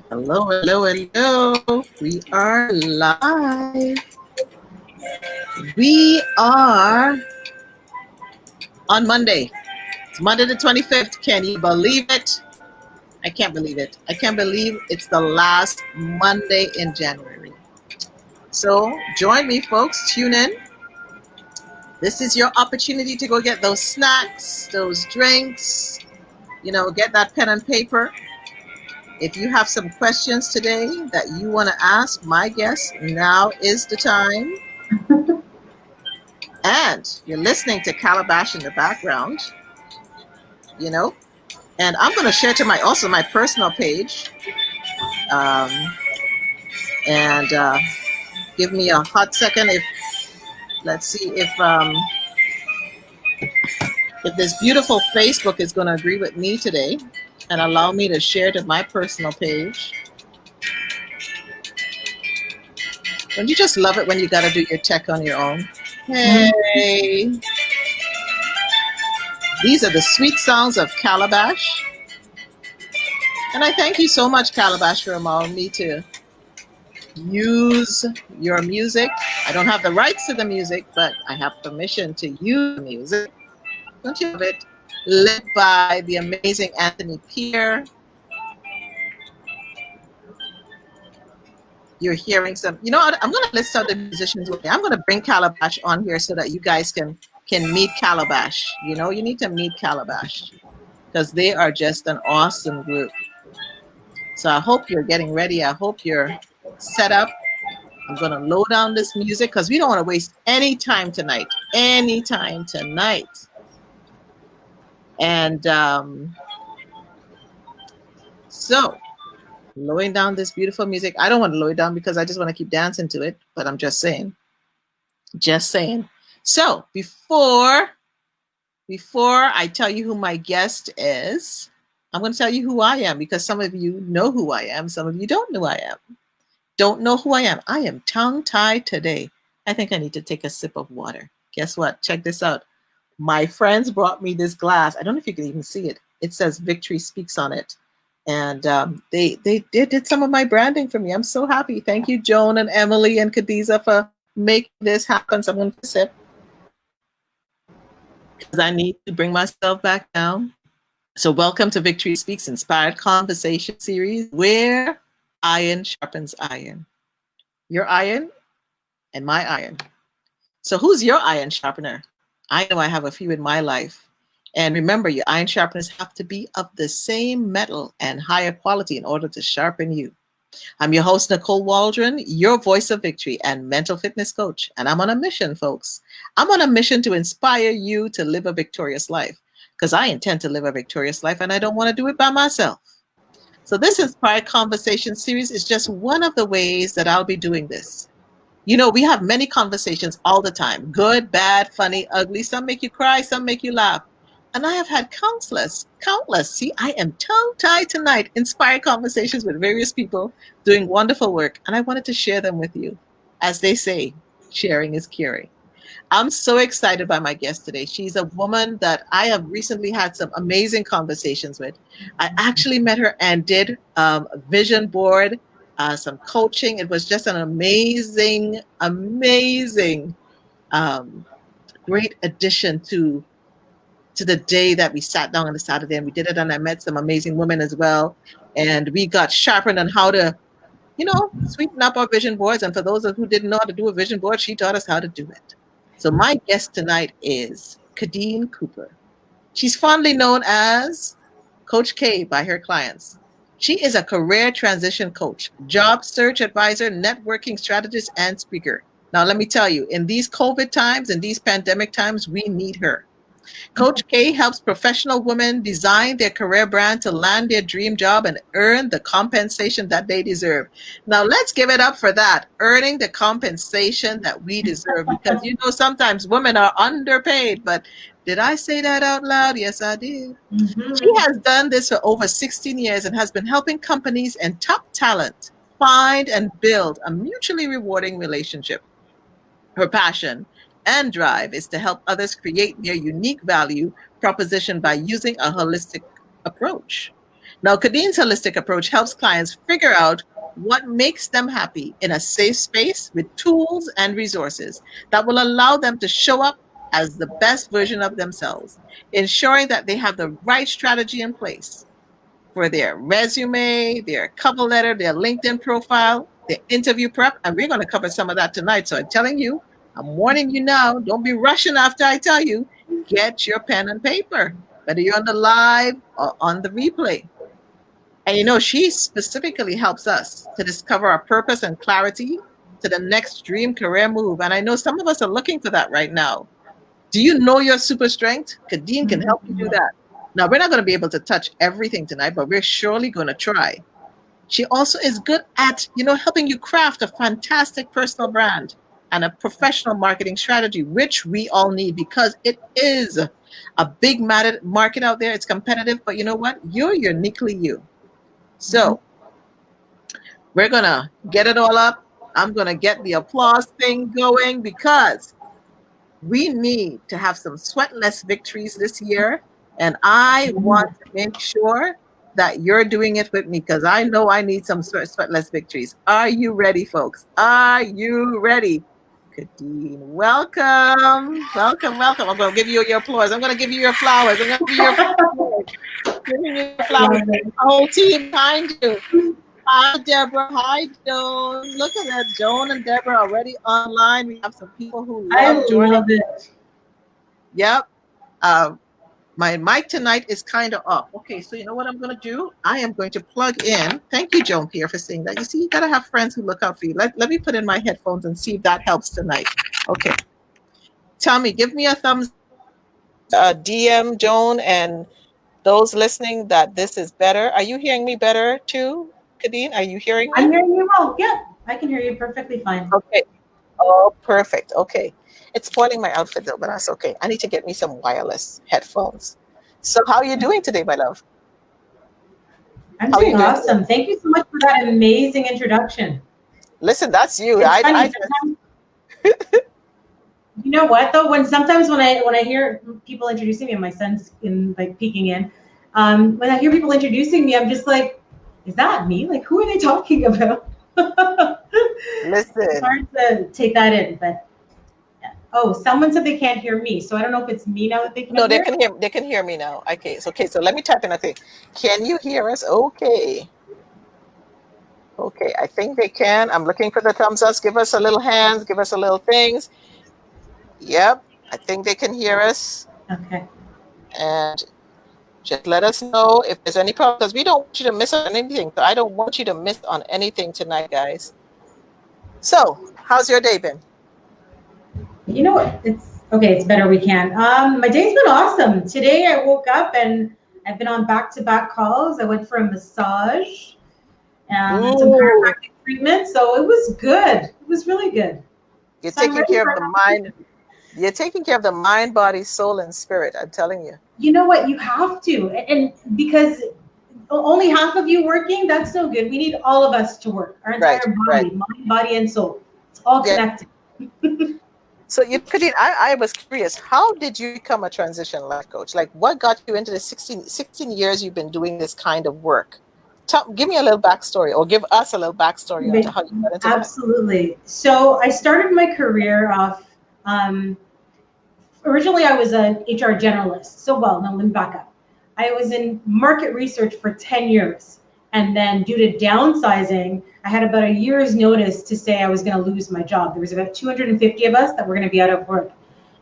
Hello, hello, hello. We are live. We are on Monday. It's Monday the 25th. Can you believe it? I can't believe it. I can't believe it's the last Monday in January. So join me, folks. Tune in. This is your opportunity to go get those snacks, those drinks, get that pen and paper. If you have some questions today that you want to ask my guest, now is the time. And you're listening to Calabash in the background, you know. And I'm going to share to my personal page. Um, and give me a hot second. Let's see if this beautiful Facebook is going to agree with me today and allow me to share to my personal page. Don't you just love it when you got to do your tech on your own? Hey, these are the sweet songs of Calabash. And I thank you so much, Calabash, for allowing me to use your music. I don't have the rights to the music, but I have permission to use the music. Don't you love it? Led by the amazing Anthony Pierre. You're hearing some, I'm going to list out the musicians with me. I'm going to bring Calabash on here so that you guys can meet Calabash. You need to meet Calabash because they are just an awesome group. So I hope you're getting ready. I hope you're set up. I'm going to low down this music because we don't want to waste any time tonight. And so lowering down this beautiful music. I don't want to lower it down because I just want to keep dancing to it, but I'm just saying. So before I tell you who my guest is, I'm going to tell you who I am because some of you know who I am. Some of you don't know who I am. Don't know who I am. I am tongue-tied today. I think I need to take a sip of water. Guess what? Check this out. My friends brought me this glass. I don't know if you can even see it. It says Victory Speaks on it. And they did some of my branding for me. I'm so happy. Thank you, Joan and Emily and Khadija, for making this happen. So I'm going to sip because I need to bring myself back down. So welcome to Victory Speaks Inspired Conversation Series, where iron sharpens iron. Your iron and my iron. So who's your iron sharpener? I know I have a few in my life. And remember, your iron sharpeners have to be of the same metal and higher quality in order to sharpen you. I'm your host, Nicole Waldron, your voice of victory and mental fitness coach. And I'm on a mission, folks. I'm on a mission to inspire you to live a victorious life because I intend to live a victorious life and I don't want to do it by myself. So this Inspired Conversation series is just one of the ways that I'll be doing this. We have many conversations all the time. Good, bad, funny, ugly. Some make you cry, some make you laugh. And I have had countless. See, I am tongue-tied tonight. Inspired conversations with various people doing wonderful work. And I wanted to share them with you. As they say, sharing is caring. I'm so excited by my guest today. She's a woman that I have recently had some amazing conversations with. I actually met her and did a vision board, some coaching. It was just an amazing, great addition to the day that we sat down on a Saturday and we did it. And I met some amazing women as well. And we got sharpened on how to, sweeten up our vision boards. And for those who didn't know how to do a vision board, she taught us how to do it. So my guest tonight is Kadine Cooper. She's fondly known as Coach K by her clients. She is a career transition coach, job search advisor, networking strategist, and speaker. Now, let me tell you, in these COVID times, in these pandemic times, we need her. Coach K helps professional women design their career brand to land their dream job and earn the compensation that they deserve. Now, let's give it up for that, earning the compensation that we deserve, because sometimes women are underpaid, but did I say that out loud? Yes, I did. Mm-hmm. She has done this for over 16 years and has been helping companies and top talent find and build a mutually rewarding relationship. Her passion and drive is to help others create their unique value proposition by using a holistic approach. Now, Kadine's holistic approach helps clients figure out what makes them happy in a safe space with tools and resources that will allow them to show up as the best version of themselves, ensuring that they have the right strategy in place for their resume, their cover letter, their LinkedIn profile, their interview prep. And we're going to cover some of that tonight. So I'm telling you, I'm warning you now, don't be rushing after I tell you, get your pen and paper, whether you're on the live or on the replay. And you know, she specifically helps us to discover our purpose and clarity to the next dream career move. And I know some of us are looking for that right now. Do you know your super strength? Kadine can help you do that. Now, we're not going to be able to touch everything tonight, but we're surely going to try. She also is good at, helping you craft a fantastic personal brand and a professional marketing strategy, which we all need because it is a big market out there. It's competitive, but you know what? You're uniquely you. So we're going to get it all up. I'm going to get the applause thing going because we need to have some sweat-less victories this year. And I want to make sure that you're doing it with me because I know I need some sweat-less victories. Are you ready, folks? Are you ready? Kadine, welcome. Welcome, welcome. I'm going to give you your applause. I'm going to give you your flowers. I'm going to give you your flowers. Giving you your flowers. The whole team behind you. Hi, Deborah. Hi, Joan. Look at that. Joan and Deborah already online. We have some people who love joining. Love it. Yep. My mic tonight is kind of off. Okay, so you know what I'm going to do? I am going to plug in. Thank you, Joan Pierre, for saying that. You see, you got to have friends who look out for you. Let me put in my headphones and see if that helps tonight. Okay. Tell me, give me a thumbs DM, Joan, and those listening that this is better. Are you hearing me better too, Kadine? Are you hearing me? I'm hearing you well. Yeah, I can hear you perfectly fine. Okay. Oh, perfect. Okay. It's spoiling my outfit though, but that's okay. I need to get me some wireless headphones. So how are you doing today, my love? I'm doing awesome. Thank you so much for that amazing introduction. Listen, that's you. You know what though? Sometimes when I hear people introducing me, and my son's peeking in, when I hear people introducing me, I'm just like, is that me? Like, who are they talking about? Listen, it's hard to take that in, but oh, someone said they can't hear me, so I don't know if it's me now that they can't. No, they can hear. They can hear me now. Okay, so let me type in a thing. Can you hear us? Okay. Okay, I think they can. I'm looking for the thumbs up. Give us a little hands. Give us a little things. Yep, I think they can hear us. Okay. And just let us know if there's any problem, because we don't want you to miss on anything. So I don't want you to miss on anything tonight, guys. So, how's your day been? You know what? It's better we can. My day's been awesome. Today I woke up and I've been on back-to-back calls. I went for a massage and some chiropractic treatment. So it was good. It was really good. You're taking care of the mind. You're taking care of the mind, body, soul, and spirit. I'm telling you. You know what? You have to. And because only half of you working, that's no good. We need all of us to work. Our entire body, mind, body, and soul. It's all connected. So, Kadine, I was curious. How did you become a transition life coach? Like, what got you into the 16 years you've been doing this kind of work? Give me a little backstory, or give us a little backstory on how you got into that. Absolutely. So I started my career off. Originally, I was an HR generalist. So, let me back up. I was in market research for 10 years. And then due to downsizing, I had about a year's notice to say I was going to lose my job. There was about 250 of us that were going to be out of work.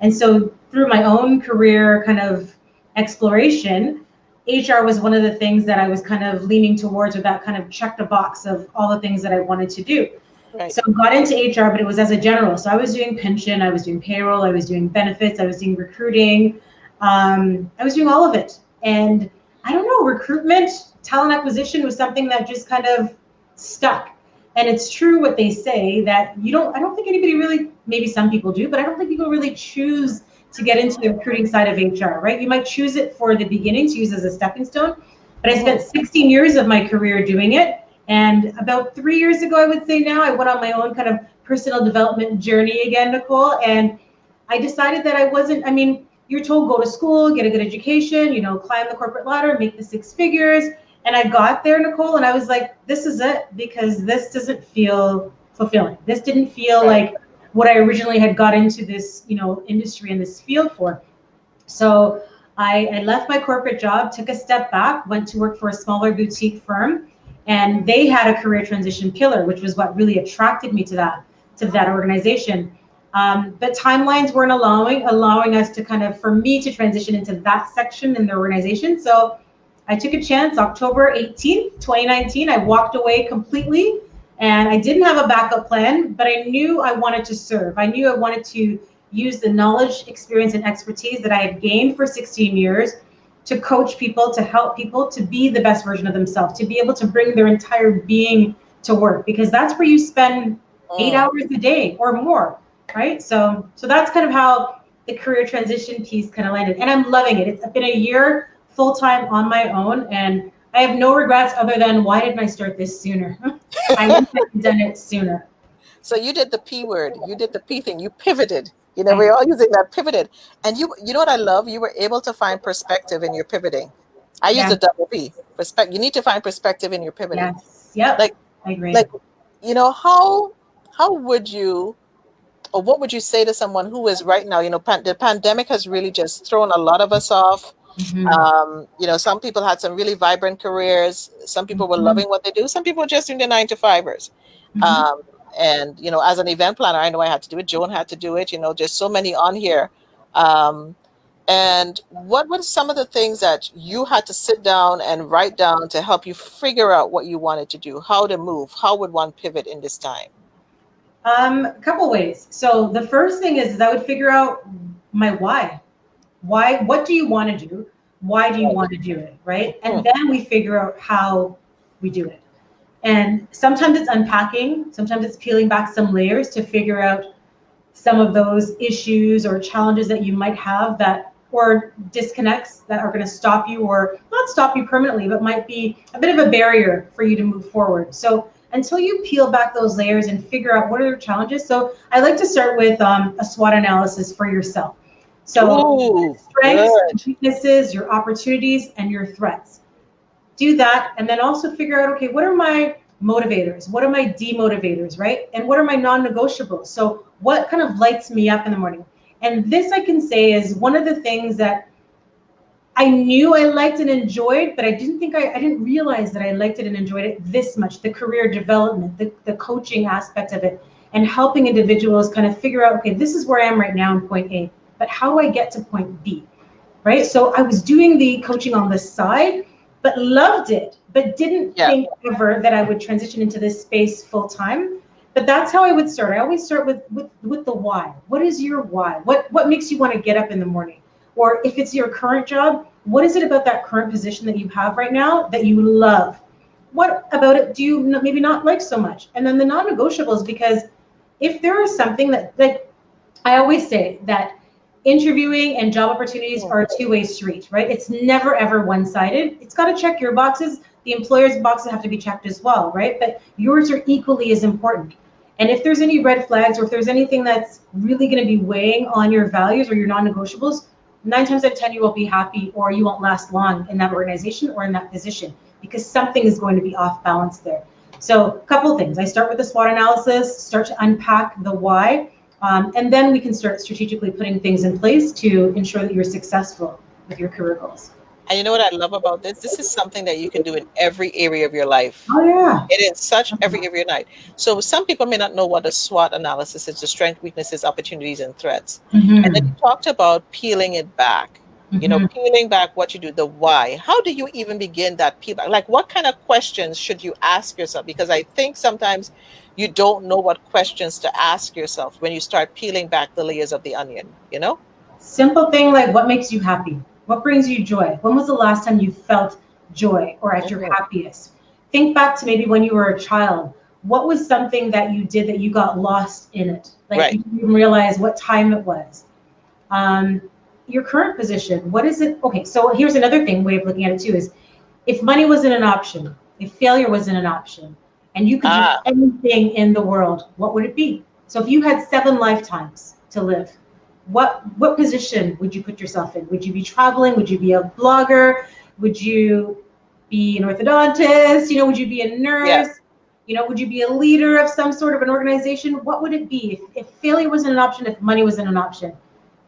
And so through my own career kind of exploration, HR was one of the things that I was kind of leaning towards, or that kind of checked a box of all the things that I wanted to do. Right. So I got into HR, but it was as a general. So I was doing pension, I was doing payroll, I was doing benefits, I was doing recruiting. I was doing all of it. And I don't know, recruitment, talent acquisition was something that just kind of stuck. And it's true what they say that I don't think anybody really, maybe some people do, but I don't think people really choose to get into the recruiting side of HR, right? You might choose it for the beginning to use as a stepping stone, but I spent 16 years of my career doing it. And about 3 years ago, I would say now, I went on my own kind of personal development journey again, Nicole, and I decided that you're told go to school, get a good education, climb the corporate ladder, make the 6 figures. And I got there, Nicole, and I was like, this is it, because this doesn't feel fulfilling. This didn't feel like what I originally had got into this, industry and this field for. So I left my corporate job, took a step back, went to work for a smaller boutique firm, and they had a career transition pillar, which was what really attracted me to that organization. But timelines weren't allowing us to for me to transition into that section in the organization. So I took a chance. October 18th, 2019, I walked away completely, and I didn't have a backup plan, but I knew I wanted to serve. I knew I wanted to use the knowledge, experience, and expertise that I had gained for 16 years to coach people, to help people to be the best version of themselves, to be able to bring their entire being to work, because that's where you spend 8 hours a day or more, right? So that's kind of how the career transition piece kind of landed, and I'm loving it. It's been a year full-time on my own, and I have no regrets other than, why didn't I start this sooner? I wish I had done it sooner. So you did the P word. You did the P thing. You pivoted. We're all using that, pivoted. And you know what I love? You were able to find perspective in your pivoting. I use the double P. You need to find perspective in your pivoting. Yes. Yep. Like, I agree. How would you, or what would you say to someone who is right now, the pandemic has really just thrown a lot of us off. Mm-hmm. Some people had some really vibrant careers. Some people were loving what they do. Some people were just in the 9-to-5ers. Mm-hmm. And, as an event planner, I know I had to do it. Joan had to do it, just so many on here. And what were some of the things that you had to sit down and write down to help you figure out what you wanted to do, how to move? How would one pivot in this time? A couple ways. So the first thing is I would figure out my why. What do you want to do? Why do you want to do it, right? And then we figure out how we do it. And sometimes it's unpacking, sometimes it's peeling back some layers to figure out some of those issues or challenges that you might have or disconnects that are going to stop you, or not stop you permanently, but might be a bit of a barrier for you to move forward. So until you peel back those layers and figure out what are your challenges. So I like to start with a SWOT analysis for yourself. So strengths, weaknesses, your opportunities, and your threats. Do that, and then also figure out, okay, what are my motivators? What are my demotivators, right? And what are my non-negotiables? So what kind of lights me up in the morning? And this, I can say, is one of the things that I knew I liked and enjoyed, but I didn't realize that I liked it and enjoyed it this much. The career development, the coaching aspect of it, and helping individuals kind of figure out, okay, this is where I am right now in point A, but how do I get to point B, right? So I was doing the coaching on the side, but loved it, but didn't think ever that I would transition into this space full time. But that's how I would start. I always start with the why. What is your why? What makes you want to get up in the morning? Or if it's your current job, what is it about that current position that you have right now that you love? What about it do you maybe not like so much? And then the non-negotiables, because if there is something that, like I always say, that interviewing and job opportunities are a two-way street, right? It's never, ever one-sided. It's got to check your boxes. The employer's boxes have to be checked as well, right? But yours are equally as important. And if there's any red flags, or if there's anything that's really going to be weighing on your values or your non-negotiables, 9 times out of 10, you won't be happy, or you won't last long in that organization or in that position, because something is going to be off balance there. So a couple of things. I start with the SWOT analysis, start to unpack the why, and then we can start strategically putting things in place to ensure that you're successful with your career goals. And you know what I love about this? This is something that you can do in every area of your life. Oh, yeah. It is such every area of your life. So some people may not know what a SWOT analysis is: the strengths, weaknesses, opportunities, and threats. Mm-hmm. And then you talked about peeling it back. Mm-hmm. Peeling back what you do, the why. How do you even begin that peel back? Like, what kind of questions should you ask yourself? Because I think sometimes you don't know what questions to ask yourself when you start peeling back the layers of the onion, Simple thing like, what makes you happy? What brings you joy? When was the last time you felt joy or at your happiest? Think back to maybe when you were a child. What was something that you did that you got lost in it? Like you didn't even realize what time it was. Your current position, what is it? Okay, so here's another way of looking at it too, is if money wasn't an option, if failure wasn't an option, and you could do anything in the world, what would it be? So if you had 7 lifetimes to live, what position would you put yourself in? Would you be traveling? Would you be a blogger? Would you be an orthodontist? You know, would you be a nurse? Yeah. You know, would you be a leader of some sort of an organization? What would it be if failure wasn't an option, if money wasn't an option,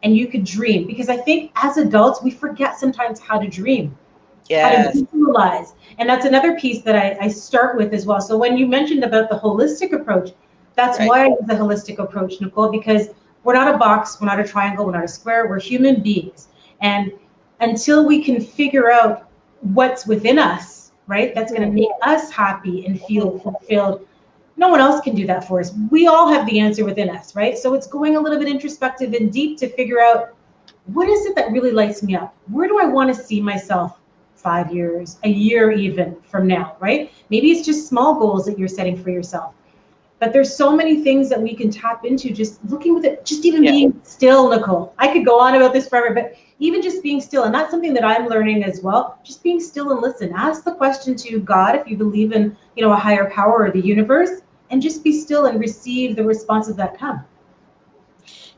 and you could dream? Because I think as adults, we forget sometimes how to dream, how to Yes. visualize. And that's another piece that I start with as well. So when you mentioned about the holistic approach, that's Right. why I use the holistic approach, Nicole, because we're not a box, we're not a triangle, we're not a square, we're human beings. And until we can figure out what's within us, right, that's going to make us happy and feel fulfilled, no one else can do that for us. We all have the answer within us, right? So it's going a little bit introspective and deep to figure out, what is it that really lights me up? Where do I want to see myself 5 years, a year even from now, right? Maybe it's just small goals that you're setting for yourself. But there's so many things that we can tap into just looking with it, just even being still, Nicole. I could go on about this forever, but even just being still, and that's something that I'm learning as well, just being still and listen. Ask the question to God if you believe in, you know, a higher power or the universe, and just be still and receive the responses that come.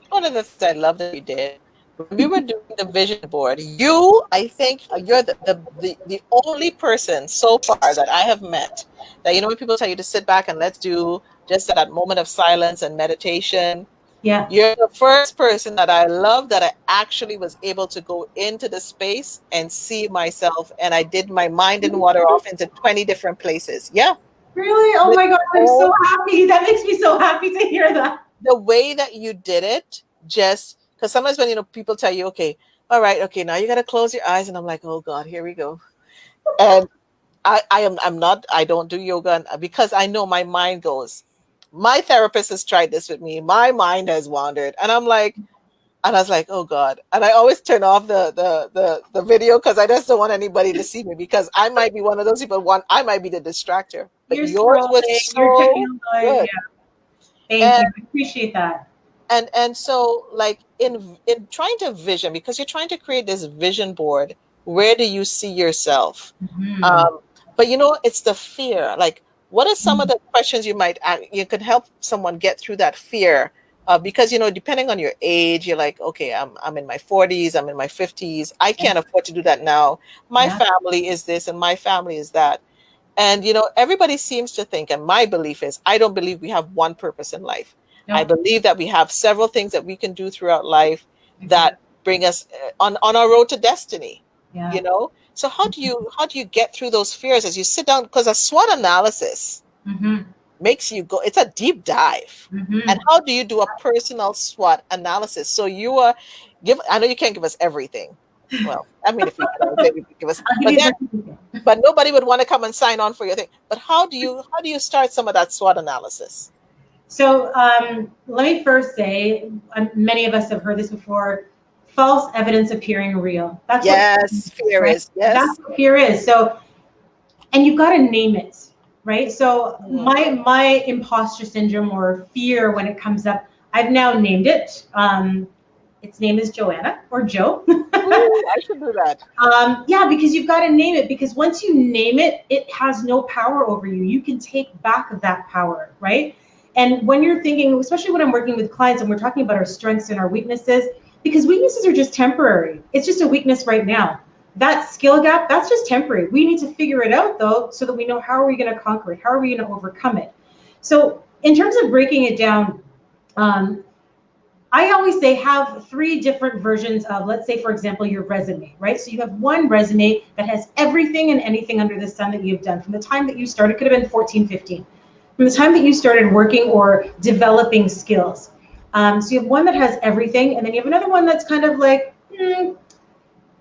One of the things I love that you did when we were doing the vision board, I think you're the only person so far that I have met that, you know, when people tell you to sit back and let's do just that moment of silence and meditation, Yeah. you're the first person that I love that I actually was able to go into the space and see myself, and I did my mind and water off into 20 different places. Yeah. Really? Oh my God, I'm so happy. That makes me so happy to hear that. The way that you did it, just because sometimes when, you know, people tell you, okay, all right, okay, now you got to close your eyes, and I'm like, oh God, here we go. And I don't do yoga because I know my mind goes. My therapist has tried this with me. My mind has wandered, and I was like, oh God. And I always turn off the video because I just don't want anybody to see me, because I might be one of those people. I might be the distractor. But You're yours was scrolling, you're checking so online. good. Yeah. Thank And you. I appreciate that. and so, like, in trying to vision, because you're trying to create this vision board, where do you see yourself? Mm-hmm. But you know, it's the fear. Like, what are some of the questions you could help someone get through that fear? Because, you know, depending on your age, you're like, okay, I'm in my 40s, I'm in my 50s, I can't afford to do that now. My Yeah. family is this and my family is that. And, you know, everybody seems to think, and my belief is, I don't believe we have one purpose in life. I No. believe that we have several things that we can do throughout life Agree. that bring us on our road to destiny, Yeah. you know? So how do you get through those fears as you sit down? Because a SWOT analysis Mm-hmm. makes you go, it's a deep dive. And Mm-hmm. how do you do a personal SWOT analysis? So I know you can't give us everything. Well, I mean, if we could, maybe you could give us, I'll give but you then the but nobody would want to come and sign on for your thing. But how do you start some of that SWOT analysis? So let me first say, many of us have heard this before, false evidence appearing real. That's what fear Yes, is, fear right? is. That's Yes. what fear is. So, and you've got to name it, right? So Mm. my imposter syndrome or fear when it comes up, I've now named it. Its name is Joanna or Joe. Ooh, I should do that. Yeah, because you've got to name it, because once you name it, it has no power over you. You can take back that power, right? And when you're thinking, especially when I'm working with clients and we're talking about our strengths and our weaknesses, because weaknesses are just temporary. It's just a weakness right now. That skill gap, that's just temporary. We need to figure it out though, so that we know, how are we going to conquer it? How are we going to overcome it? So in terms of breaking it down, I always say have 3 different versions of, let's say, for example, your resume, right? So you have one resume that has everything and anything under the sun that you've done from the time that you started. It could have been 14, 15. From the time that you started working or developing skills. So you have one that has everything, and then you have another one that's kind of like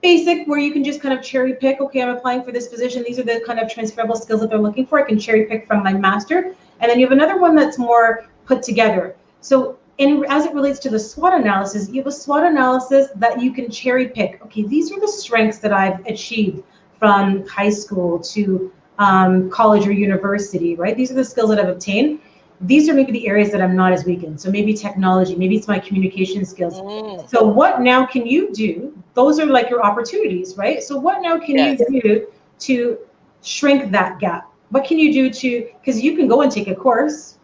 basic, where you can just kind of cherry pick. Okay, I'm applying for this position. These are the kind of transferable skills that they're looking for. I can cherry pick from my master. And then you have another one that's more put together. So as it relates to the SWOT analysis, you have a SWOT analysis that you can cherry pick. Okay, these are the strengths that I've achieved from high school to college or university, right? These are the skills that I've obtained. These are maybe the areas that I'm not as weak in. So maybe technology, maybe it's my communication skills. Mm. So what now can you do? Those are like your opportunities, right? So what now can you do to shrink that gap? What can you do because you can go and take a course.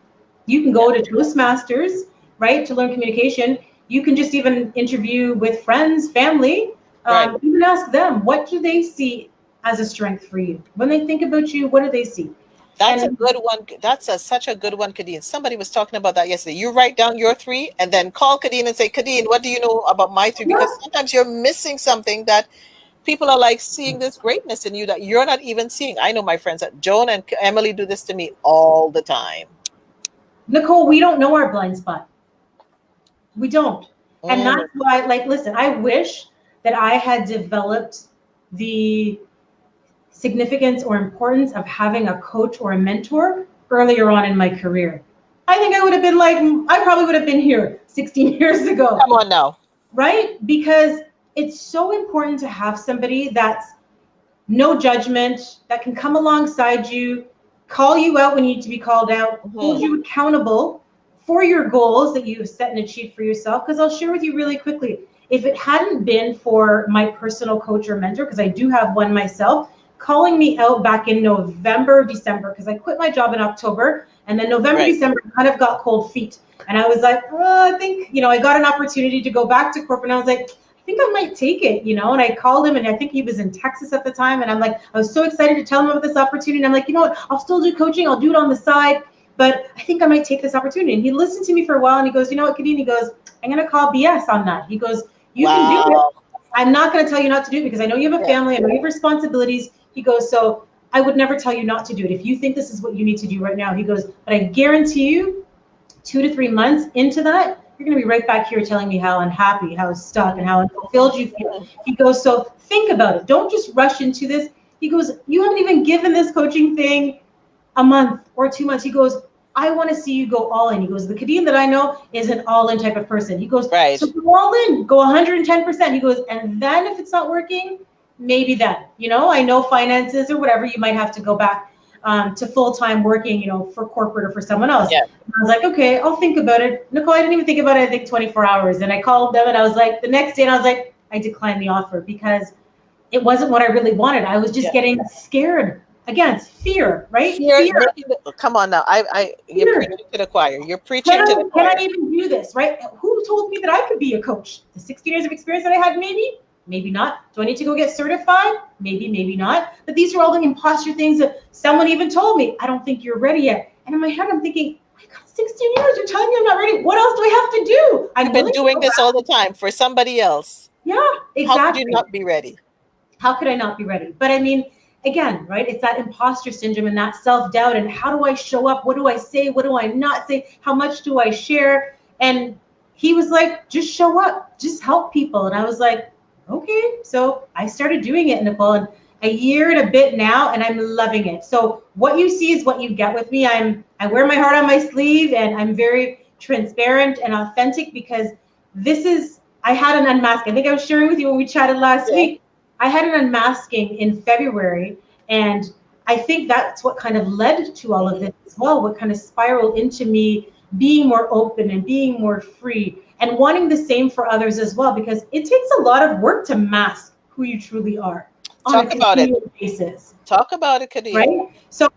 You can go to Toastmasters, right, to learn communication. You can just even interview with friends, family, Right. even ask them, what do they see as a strength for you? When they think about you, what do they see? That's a good one. That's such a good one, Kadine. Somebody was talking about that yesterday. You write down your 3 and then call Kadine and say, Kadine, what do you know about my 3? Because sometimes you're missing something that people are like seeing this greatness in you that you're not even seeing. I know my friends that Joan and Emily do this to me all the time. Nicole, we don't know our blind spot. We don't. And that's why, like, listen, I wish that I had developed the significance or importance of having a coach or a mentor earlier on in my career. I think I would have been like, I probably would have been here 16 years ago. Come on now. Right? Because it's so important to have somebody that's no judgment, that can come alongside you, call you out when you need to be called out, hold you accountable for your goals that you've set and achieved for yourself. Because I'll share with you really quickly, if it hadn't been for my personal coach or mentor, because I do have one myself, calling me out back in November, December, because I quit my job in October, and then November, December kind of got cold feet. And I was like, I think, I got an opportunity to go back to corporate, and I was like, I think I might take it, and I called him, and I think he was in Texas at the time, and I'm like, I was so excited to tell him about this opportunity, and I'm like, you know what, I'll still do coaching, I'll do it on the side, but I think I might take this opportunity. And he listened to me for a while, and he goes, you know what, Kadine, he goes, I'm going to call BS on that. He goes, you can do it. I'm not going to tell you not to do it because I know you have a family, I know you have responsibilities. He goes, so I would never tell you not to do it. If you think this is what you need to do right now, he goes, but I guarantee you 2 to 3 months into that, you're going to be right back here telling me how unhappy, how stuck, and how unfulfilled you feel. He goes, so think about it. Don't just rush into this. He goes, you haven't even given this coaching thing a month or 2 months. He goes, I want to see you go all in. He goes, the Kadine that I know is an all-in type of person. He goes, so go all in, go 110%. He goes, and then if it's not working, maybe then, I know finances or whatever, you might have to go back to full-time working, for corporate or for someone else. Yeah. I was like, okay, I'll think about it. Nicole, I didn't even think about it, I think 24 hours. And I called them and I was like, the next day, and I was like, I declined the offer because it wasn't what I really wanted. I was just getting scared. Again, it's fear, right? Fear. Come on now. You're preaching to the choir. You're preaching to the choir. Can I even do this, right? Who told me that I could be a coach? The 16 years of experience that I had, maybe? Maybe not. Do I need to go get certified? Maybe, maybe not. But these are all the imposter things that someone even told me. I don't think you're ready yet. And in my head, I'm thinking, I got 16 years. You're telling me I'm not ready. What else do I have to do? I've been doing this all the time for somebody else. Yeah, exactly. How could you not be ready? How could I not be ready? But I mean, again, right? It's that imposter syndrome and that self-doubt and how do I show up? What do I say? What do I not say? How much do I share? And he was like, just show up, just help people. And I was like, okay. So I started doing it, Nicole, and a year and a bit now, and I'm loving it. So what you see is what you get with me. I wear my heart on my sleeve, and I'm very transparent and authentic because I had an unmask. I think I was sharing with you when we chatted last week. I had an unmasking in February, and I think that's what kind of led to all of this as well, what kind of spiraled into me being more open and being more free and wanting the same for others as well, because it takes a lot of work to mask who you truly are on a continual basis. Talk about it, Kadine. Right? So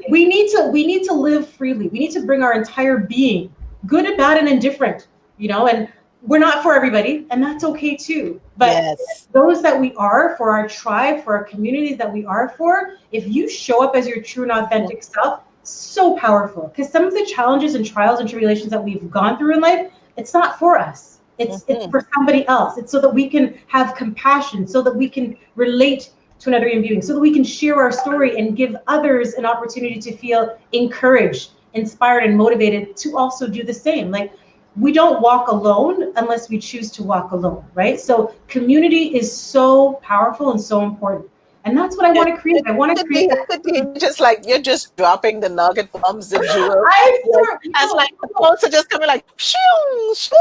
we need to live freely. We need to bring our entire being, good, bad, and indifferent, and we're not for everybody, and that's okay too. But those that we are, for our tribe, for our communities that we are for, if you show up as your true and authentic self, so powerful. Because some of the challenges and trials and tribulations that we've gone through in life, it's not for us. It's for somebody else. It's so that we can have compassion, so that we can relate to another human being, so that we can share our story and give others an opportunity to feel encouraged, inspired, and motivated to also do the same. Like, we don't walk alone unless we choose to walk alone, right? So community is so powerful and so important. And that's what I want to create. I want to create that. Just like you're just dropping the nugget bombs, the jewels. As like the quotes are just coming like, shoo, shoo.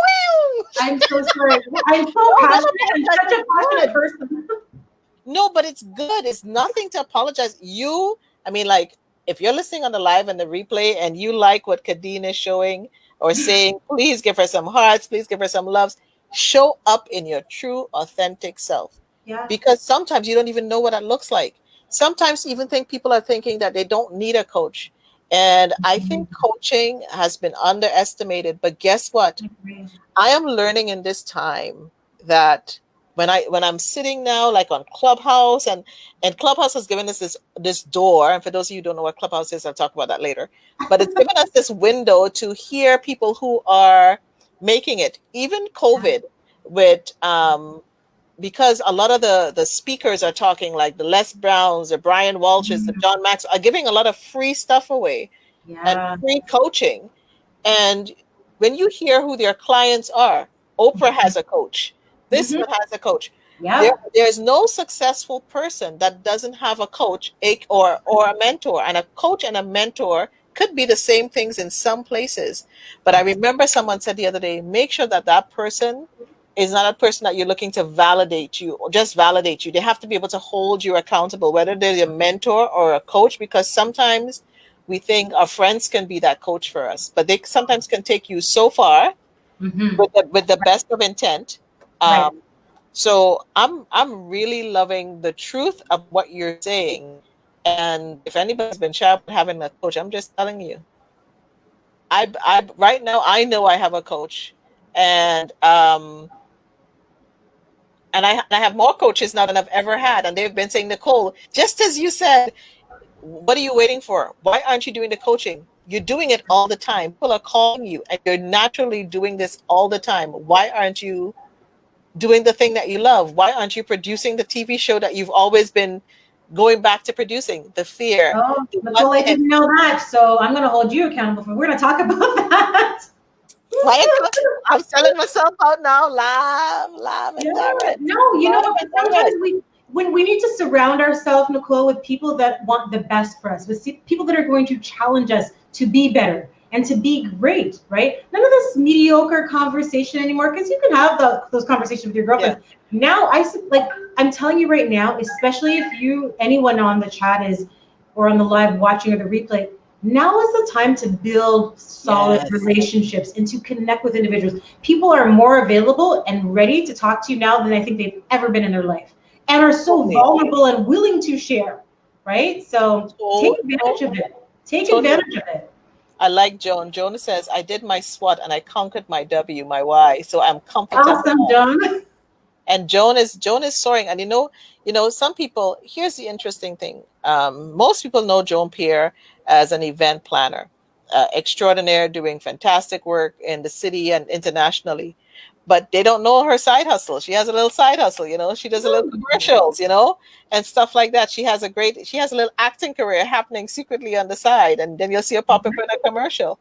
I'm so sorry. I'm so passionate. I'm such a passionate person. No, but it's good. It's nothing to apologize. Like, if you're listening on the live and the replay and you like what Kadine is showing or saying, please give her some hearts, please give her some loves, show up in your true, authentic self. Yeah. Because sometimes you don't even know what that looks like. Sometimes you even think people are thinking that they don't need a coach. And I think coaching has been underestimated. But guess what? I am learning in this time that when I'm sitting now, like on Clubhouse, and Clubhouse has given us this door. And for those of you who don't know what Clubhouse is, I'll talk about that later. But it's given us this window to hear people who are making it. Even COVID, with because a lot of the speakers are talking, like the Les Browns, the Brian Walshes, the John Max, are giving a lot of free stuff away and Yeah. free coaching. And when you hear who their clients are, Oprah has a coach. This Mm-hmm. one has a coach. Yeah. There's no successful person that doesn't have a coach or a mentor. And a coach and a mentor could be the same things in some places. But I remember someone said the other day, make sure that that person is not a person that you're looking to validate you or just validate you. They have to be able to hold you accountable, whether they're your mentor or a coach, because sometimes we think our friends can be that coach for us, but they sometimes can take you so far Mm-hmm. with the best of intent. Right. So I'm really loving the truth of what you're saying. And if anybody's been shy about having a coach, I'm just telling you, I right now I know I have a coach, and I have more coaches now than I've ever had, and they've been saying, Nicole, just as you said, what are you waiting for? Why aren't you doing the coaching? You're doing it all the time. People are calling you, and you're naturally doing this all the time. Why aren't you doing the thing that you love? Why aren't you producing the TV show that you've always been going back to producing? The fear, Oh, the Nicole, one I minute. didn't know that, so I'm going to hold you accountable for. We're going to talk about that. Why I'm selling myself out now, live Yeah, and direct, no, you know live what? and Sometimes direct. when we need to surround ourselves, Nicole, with people that want the best for us, with people that are going to challenge us to be better and to be great, right? None of this mediocre conversation anymore, because you can have those conversations with your Yeah. girlfriend. Now, I'm telling you right now, especially if anyone on the chat is, or on the live watching or the replay, now is the time to build solid Yes. relationships and to connect with individuals. People are more available and ready to talk to you now than I think they've ever been in their life, and are so Totally. vulnerable and willing to share, right? So take advantage of it. Take Totally. advantage of it. I like Joan. Joan says, I did my SWOT and I conquered my W, my Y. So I'm comfortable. Awesome, John. And Joan is soaring. And some people, here's the interesting thing. Most people know Joan Pierre as an event planner, extraordinaire, doing fantastic work in the city and internationally. But they don't know her side hustle. She has a little side hustle, she does a little commercials, and stuff like that. She has a little acting career happening secretly on the side. And then you'll see her pop up in a commercial.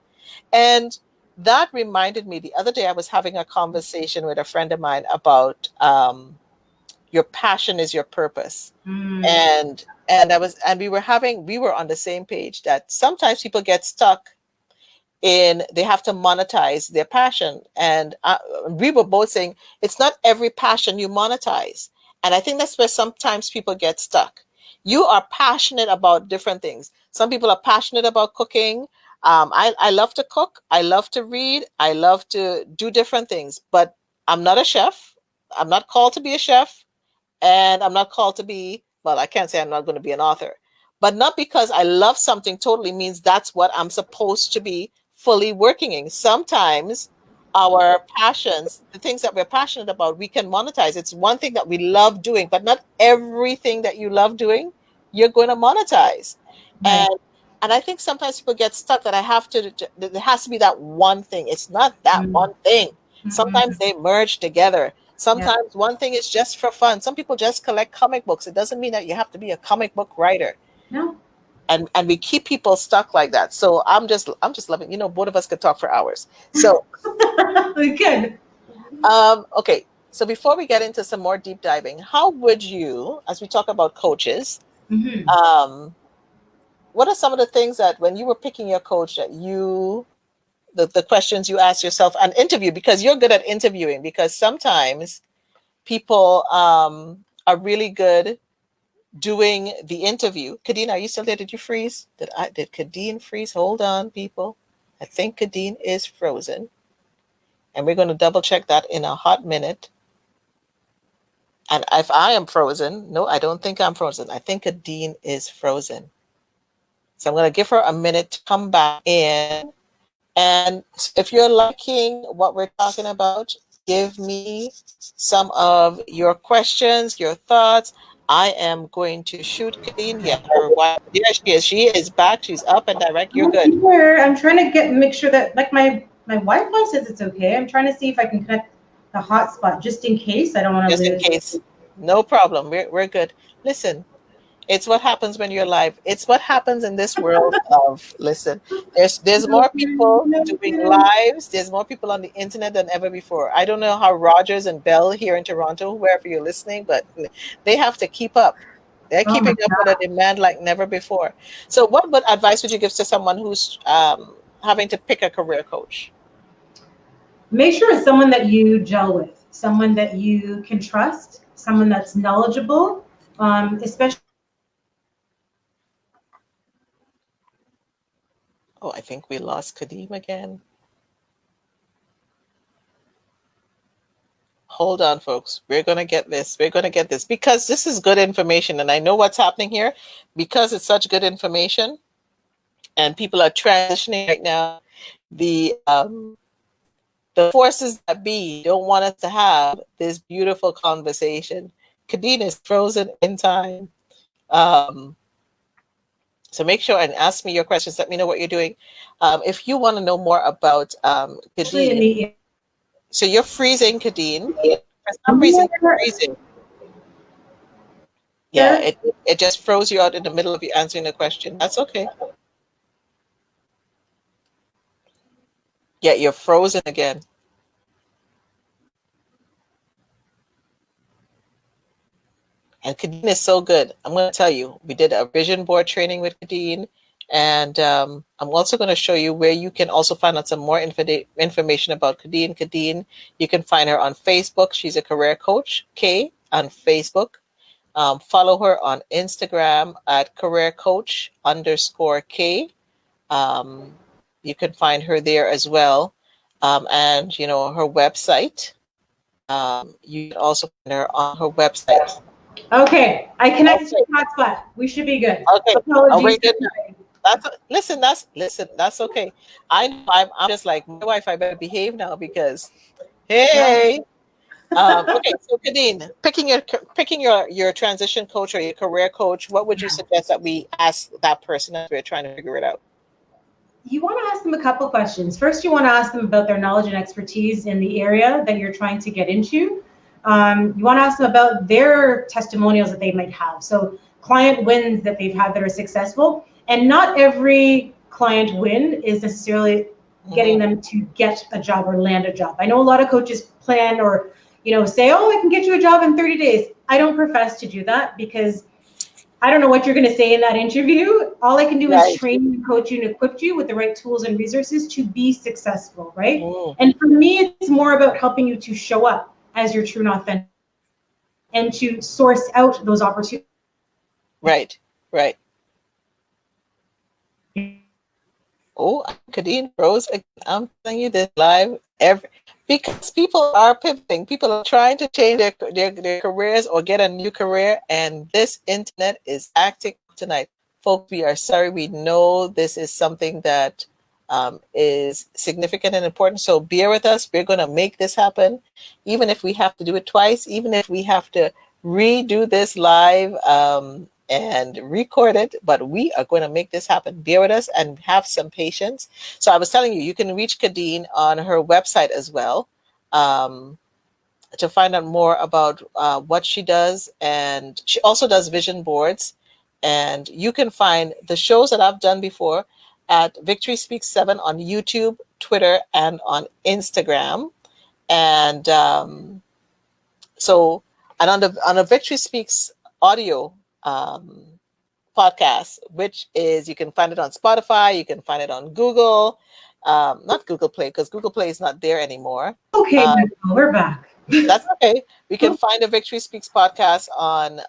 And that reminded me, the other day I was having a conversation with a friend of mine about your passion is your purpose. Mm. And we were on the same page that sometimes people get stuck in, they have to monetize their passion. And we were both saying it's not every passion you monetize. And I think that's where sometimes people get stuck. You are passionate about different things. Some people are passionate about cooking. I love to cook. I love to read. I love to do different things, but I'm not a chef. I'm not called to be a chef. And I'm not called to be, well, I can't say I'm not going to be an author, but not because I love something totally means that's what I'm supposed to be fully working in. Sometimes our passions, the things that we're passionate about, we can monetize. It's one thing that we love doing, but not everything that you love doing, you're going to monetize. Right. And I think sometimes people get stuck that there has to be that one thing. It's not that Mm. one thing. Sometimes Mm-mm. they merge together. Yeah. Sometimes one thing is just for fun. Some people just collect comic books. It doesn't mean that you have to be a comic book writer. No. And we keep people stuck like that. So I'm just loving, both of us could talk for hours. So We could. okay. So before we get into some more deep diving, how would you, as we talk about coaches, Mm-hmm. um, what are some of the things that when you were picking your coach that the questions you ask yourself and interview, because you're good at interviewing, because sometimes people are really good doing the interview. Kadine, are you still there? Did you freeze? Did Kadine freeze? Hold on, people. I think Kadine is frozen. And we're going to double check that in a hot minute. And if I am frozen, no, I don't think I'm frozen. I think Kadine is frozen. So I'm going to give her a minute to come back in. And if you're liking what we're talking about, give me some of your questions, your thoughts. I am going to shoot Kadine. Yeah, her wife. There she is. She is back. She's up and direct. You're good. Here, I'm trying to make sure that like my Wi-Fi says it's okay. I'm trying to see if I can connect the hotspot just in case. I don't want to Just in lose. case. No problem. We're good. Listen, it's what happens when you're live. It's what happens in this world of listen. There's more people doing lives. There's more people on the internet than ever before. I don't know how Rogers and Bell here in Toronto, wherever you're listening, but they have to keep up. They're Oh my keeping up with a demand like never before. So, what advice would you give to someone who's having to pick a career coach? Make sure it's someone that you gel with, someone that you can trust, someone that's knowledgeable, especially. Oh, I think we lost Kadeem again. Hold on, folks. We're going to get this. We're going to get this because this is good information. And I know what's happening here because it's such good information and people are transitioning right now. The forces that be don't want us to have this beautiful conversation. Kadine is frozen in time. So make sure and ask me your questions. Let me know what you're doing. If you want to know more about Kadine, so you're freezing, Kadine. For some reason, you're freezing. Yeah, it just froze you out in the middle of you answering the question. That's okay. Yeah, you're frozen again. And Kadine is so good. I'm going to tell you, we did a vision board training with Kadine. And I'm also going to show you where you can also find out some more information about Kadine. Kadine, you can find her on Facebook. She's a career coach, K, on Facebook. Follow her on Instagram at careercoach_K. You can find her there as well. And, you know, her website. You can also find her on her website. Okay, I connected to the hotspot. We should be good. Okay. Apologies. That's okay. I'm just like my wife. I better behave now because, hey. Okay, so Kadine, picking your transition coach or your career coach, what would you suggest that we ask that person as we're trying to figure it out? You want to ask them a couple questions. First, you want to ask them about their knowledge and expertise in the area that you're trying to get into. You want to ask them about their testimonials that they might have. So client wins that they've had that are successful. And not every client win is necessarily getting them to get a job or land a job. I know a lot of coaches plan or, you know, say, oh, I can get you a job in 30 days. I don't profess to do that because I don't know what you're going to say in that interview. All I can do is train you, coach you, and equip you with the right tools and resources to be successful, right? And for me, it's more about helping you to show up as your true and authentic and to source out those opportunities. Right. Oh, Kadine Rose, I'm telling you this live because people are pivoting. People are trying to change their careers or get a new career, and this internet is acting tonight. Folks, we are sorry. We know this is something that is significant and important. So bear with us. We're going to make this happen, even if we have to do it twice, even if we have to redo this live and record it, but we are going to make this happen. Bear with us and have some patience. So I was telling you, you can reach Kadine on her website as well to find out more about what she does. And she also does vision boards. And you can find the shows that I've done before at Victory Speaks 7 on YouTube, Twitter, and on Instagram. And so, and on the Victory Speaks audio podcast, which is, you can find it on Spotify, you can find it on Google, not Google Play, because Google Play is not there anymore. Okay, we're back. That's okay. We can find a Victory Speaks podcast on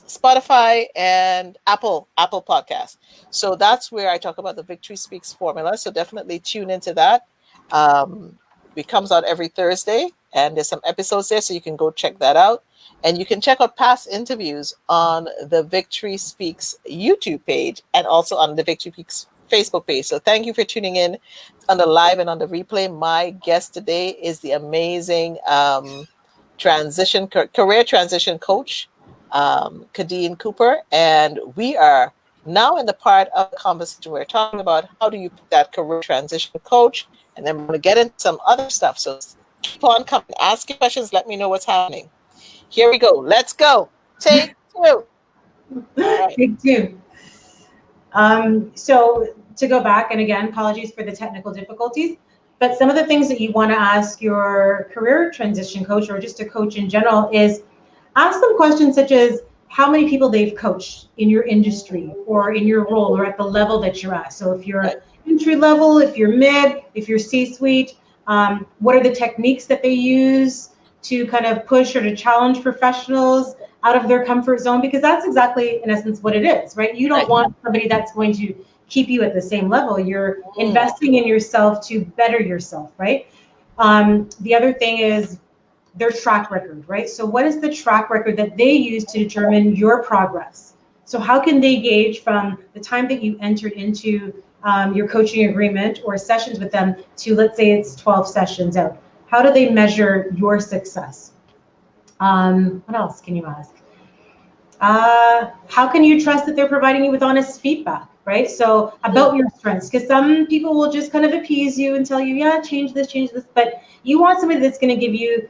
Spotify and Apple Podcasts. So that's where I talk about the Victory Speaks formula. So definitely tune into that. It comes out every Thursday, and there's some episodes there, so you can go check that out. And you can check out past interviews on the Victory Speaks YouTube page and also on the Victory Speaks Facebook page. So thank you for tuning in on the live and on the replay. My guest today is the amazing career transition coach, Kadine Cooper, and we are now in the part of the conversation we're talking about how do you pick that career transition coach, and then we're going to get into some other stuff. So keep on coming, ask your questions, let me know what's happening. Here we go. Let's go. Take two. All right. Take two. So to go back, and again, apologies for the technical difficulties, but some of the things that you want to ask your career transition coach or just a coach in general is ask them questions such as how many people they've coached in your industry or in your role or at the level that you're at. So if you're entry level, if you're mid, if you're C-suite, what are the techniques that they use to kind of push or to challenge professionals out of their comfort zone? Because that's exactly, in essence, what it is, right? You don't want somebody that's going to keep you at the same level. You're investing in yourself to better yourself, right? The other thing is their track record, right? So what is the track record that they use to determine your progress? So how can they gauge from the time that you entered into your coaching agreement or sessions with them to, let's say it's 12 sessions out? How do they measure your success? What else can you ask? How can you trust that they're providing you with honest feedback, right? So about your strengths, because some people will just kind of appease you and tell you, yeah, change this, but you want somebody that's going to give you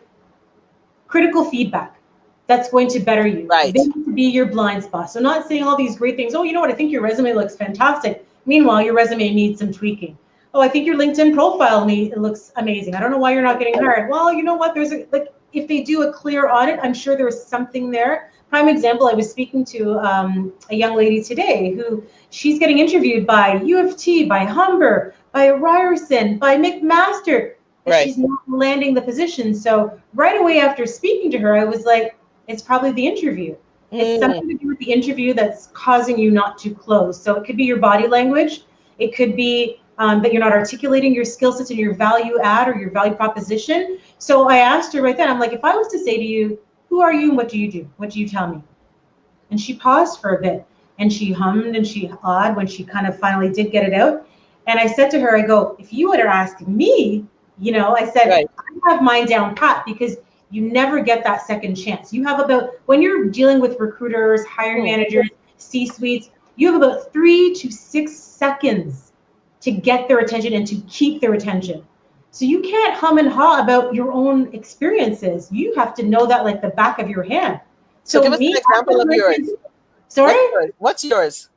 critical feedback that's going to better you. Right. They need to be your blind spot. So not saying all these great things. Oh, you know what? I think your resume looks fantastic. Meanwhile, your resume needs some tweaking. Oh, I think your LinkedIn profile looks amazing. I don't know why you're not getting hired. Well, you know what? If they do a clear audit, I'm sure there's something there. Prime example, I was speaking to a young lady today who she's getting interviewed by U of T, by Humber, by Ryerson, by McMaster. But she's not landing the position. So right away after speaking to her, I was like, it's probably the interview. It's something to do with the interview that's causing you not to close. So it could be your body language. It could be that you're not articulating your skill sets and your value add or your value proposition. So I asked her right then, I'm like, if I was to say to you, who are you and what do you do? What do you tell me? And she paused for a bit and she hummed and she hawed when she kind of finally did get it out. And I said to her, I go, if you would have asked me, I said, I have mine down pat because you never get that second chance. You have when you're dealing with recruiters, hiring managers, C-suites, you have about 3 to 6 seconds to get their attention and to keep their attention. So you can't hum and haw about your own experiences. You have to know that like the back of your hand. So give us an example of yours. Sorry? What's yours?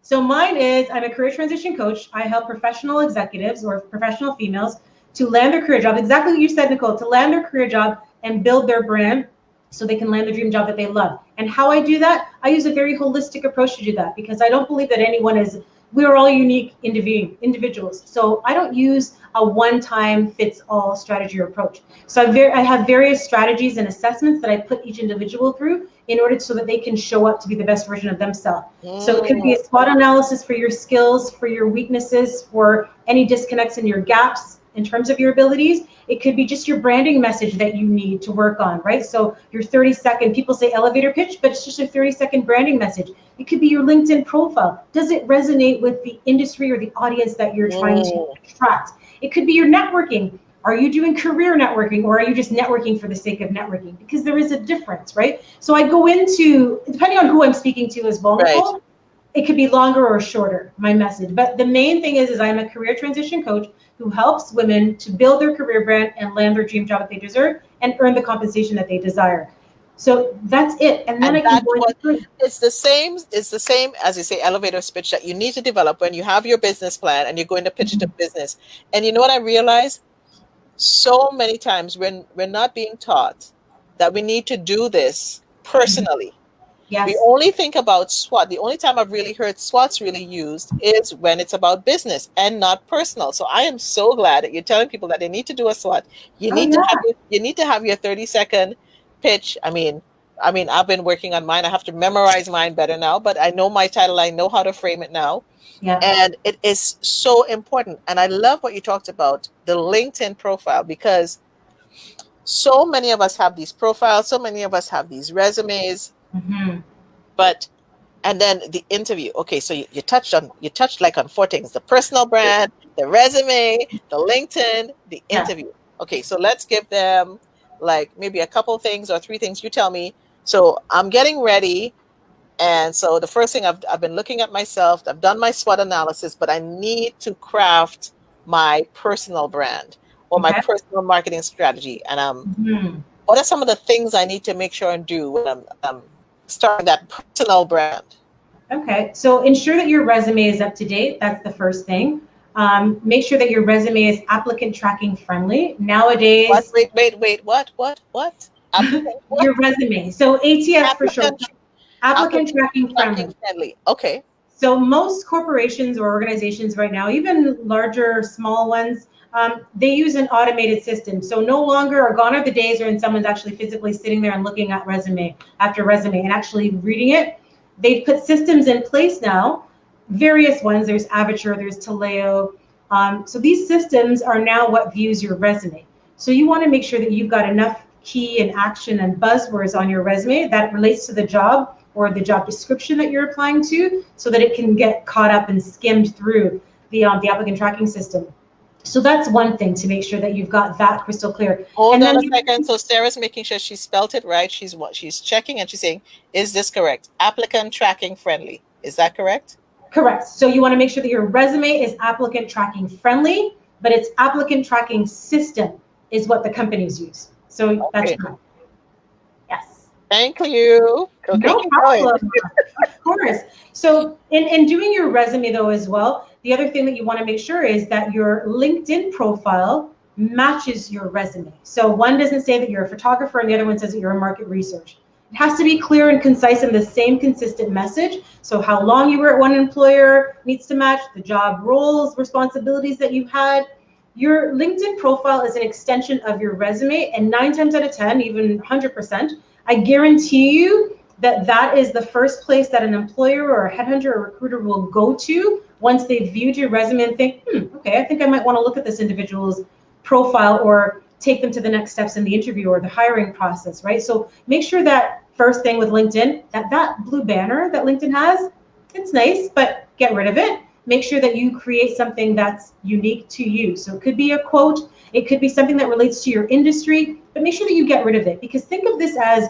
So mine is, I'm a career transition coach. I help professional executives or professional females to land their career job, exactly what you said, Nicole, to land their career job and build their brand so they can land the dream job that they love. And how I do that, I use a very holistic approach to do that because I don't believe that we're all unique individuals. So I don't use a one-time fits-all strategy or approach. So I have various strategies and assessments that I put each individual through in order so that they can show up to be the best version of themselves. So it could be a SWOT analysis for your skills, for your weaknesses, for any disconnects in your gaps in terms of your abilities. It could be just your branding message that you need to work on, right? So your 30-second, people say elevator pitch, but it's just a 30-second branding message. It could be your LinkedIn profile. Does it resonate with the industry or the audience that you're trying to attract? It could be your networking. Are you doing career networking or are you just networking for the sake of networking? Because there is a difference, right? So I go into, depending on who I'm speaking to as well, Nicole, it could be longer or shorter, my message. But the main thing is I'm a career transition coach who helps women to build their career brand and land their dream job that they deserve and earn the compensation that they desire. So that's it. And then it's the same as you say, elevator pitch that you need to develop when you have your business plan and you're going to pitch it to business. And you know what I realized? So many times when we're not being taught that we need to do this personally. Yes. We only think about SWOT. The only time I've really heard SWOTs really used is when it's about business and not personal. So I am so glad that you're telling people that they need to do a SWOT. You need to have your 30-second pitch. I mean, I've been working on mine. I have to memorize mine better now, but I know my title. I know how to frame it now. Yeah. And it is so important. And I love what you talked about, the LinkedIn profile, because so many of us have these profiles. So many of us have these resumes. Mm-hmm. But And then the interview. Okay, so you touched like on four things: the personal brand, the resume, the LinkedIn, the Yeah. interview. Okay, so let's give them like maybe a couple things or three things. You tell me. So I'm getting ready. And so the first thing I've been looking at myself, I've done my SWOT analysis, but I need to craft my personal brand or my Okay. personal marketing strategy. And Mhm. what are some of the things I need to make sure and do when I'm starting that personal brand? Okay, so ensure that your resume is up to date. That's the first thing. Make sure that your resume is applicant tracking friendly. What? Nowadays, Wait. What? Applicant what? your resume. So ATF for short, Applicant applicant applicant tracking tracking friendly. friendly. Okay. So most corporations or organizations right now, even larger, small ones, they use an automated system. So no longer are gone are the days when someone's actually physically sitting there and looking at resume after resume and actually reading it. They've put systems in place now, various ones. There's Avature, there's Taleo. So these systems are now what views your resume. So you want to make sure that you've got enough key and action and buzzwords on your resume that relates to the job or the job description that you're applying to, so that it can get caught up and skimmed through the applicant tracking system. So that's one thing, to make sure that you've got that crystal clear. Hold And on then a second. So Sarah's making sure she spelled it right. She's checking and she's saying, is this correct? Applicant tracking friendly. Is that correct? correct. So you want to make sure that your resume is applicant tracking friendly, but it's applicant tracking system is what the companies use. So that's Okay. correct. Yes. Thank you. Okay, No keep going. problem. Of course. So in doing your resume though as well, the other thing that you want to make sure is that your LinkedIn profile matches your resume. So one doesn't say that you're a photographer and the other one says that you're a market research. It has to be clear and concise and the same consistent message. So how long you were at one employer needs to match, the job roles, responsibilities that you've had. Your LinkedIn profile is an extension of your resume, and 9 times out of 10, even 100%, I guarantee you that that is the first place that an employer or a headhunter or recruiter will go to once they've viewed your resume and think, okay, I think I might want to look at this individual's profile or take them to the next steps in the interview or the hiring process, right? So make sure that first thing with LinkedIn, that blue banner that LinkedIn has, it's nice, but get rid of it. Make sure that you create something that's unique to you. So it could be a quote, it could be something that relates to your industry, but make sure that you get rid of it, because think of this as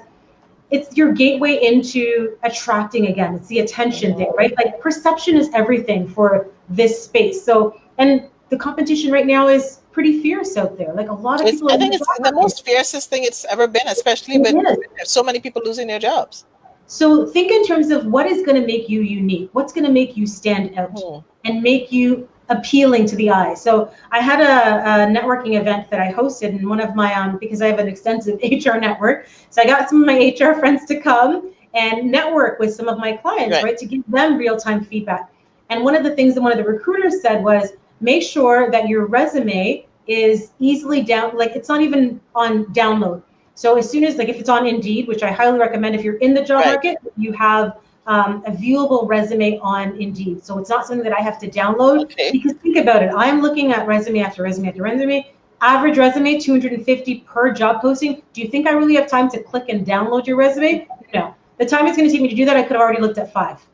it's your gateway into attracting again. It's the attention thing, right? Like perception is everything for this space. So, and the competition right now is pretty fierce out there. Like a lot of people I are in think the it's job the market. most fiercest thing it's ever been, especially with It is. so many people losing their jobs. So think in terms of what is going to make you unique, what's going to make you stand out and make you appealing to the eye. So I had a networking event that I hosted, and one of my because I have an extensive HR network, so I got some of my HR friends to come and network with some of my clients, right, to give them real-time feedback. And one of the things that one of the recruiters said was, make sure that your resume is easily down, like it's not even on download. So as soon as, like if it's on Indeed, which I highly recommend if you're in the job market, you have a viewable resume on Indeed. So it's not something that I have to download. Because think about it, I'm looking at resume after resume after resume. Average resume, 250 per job posting. Do you think I really have time to click and download your resume? No. The time it's going to take me to do that, I could have already looked at 5,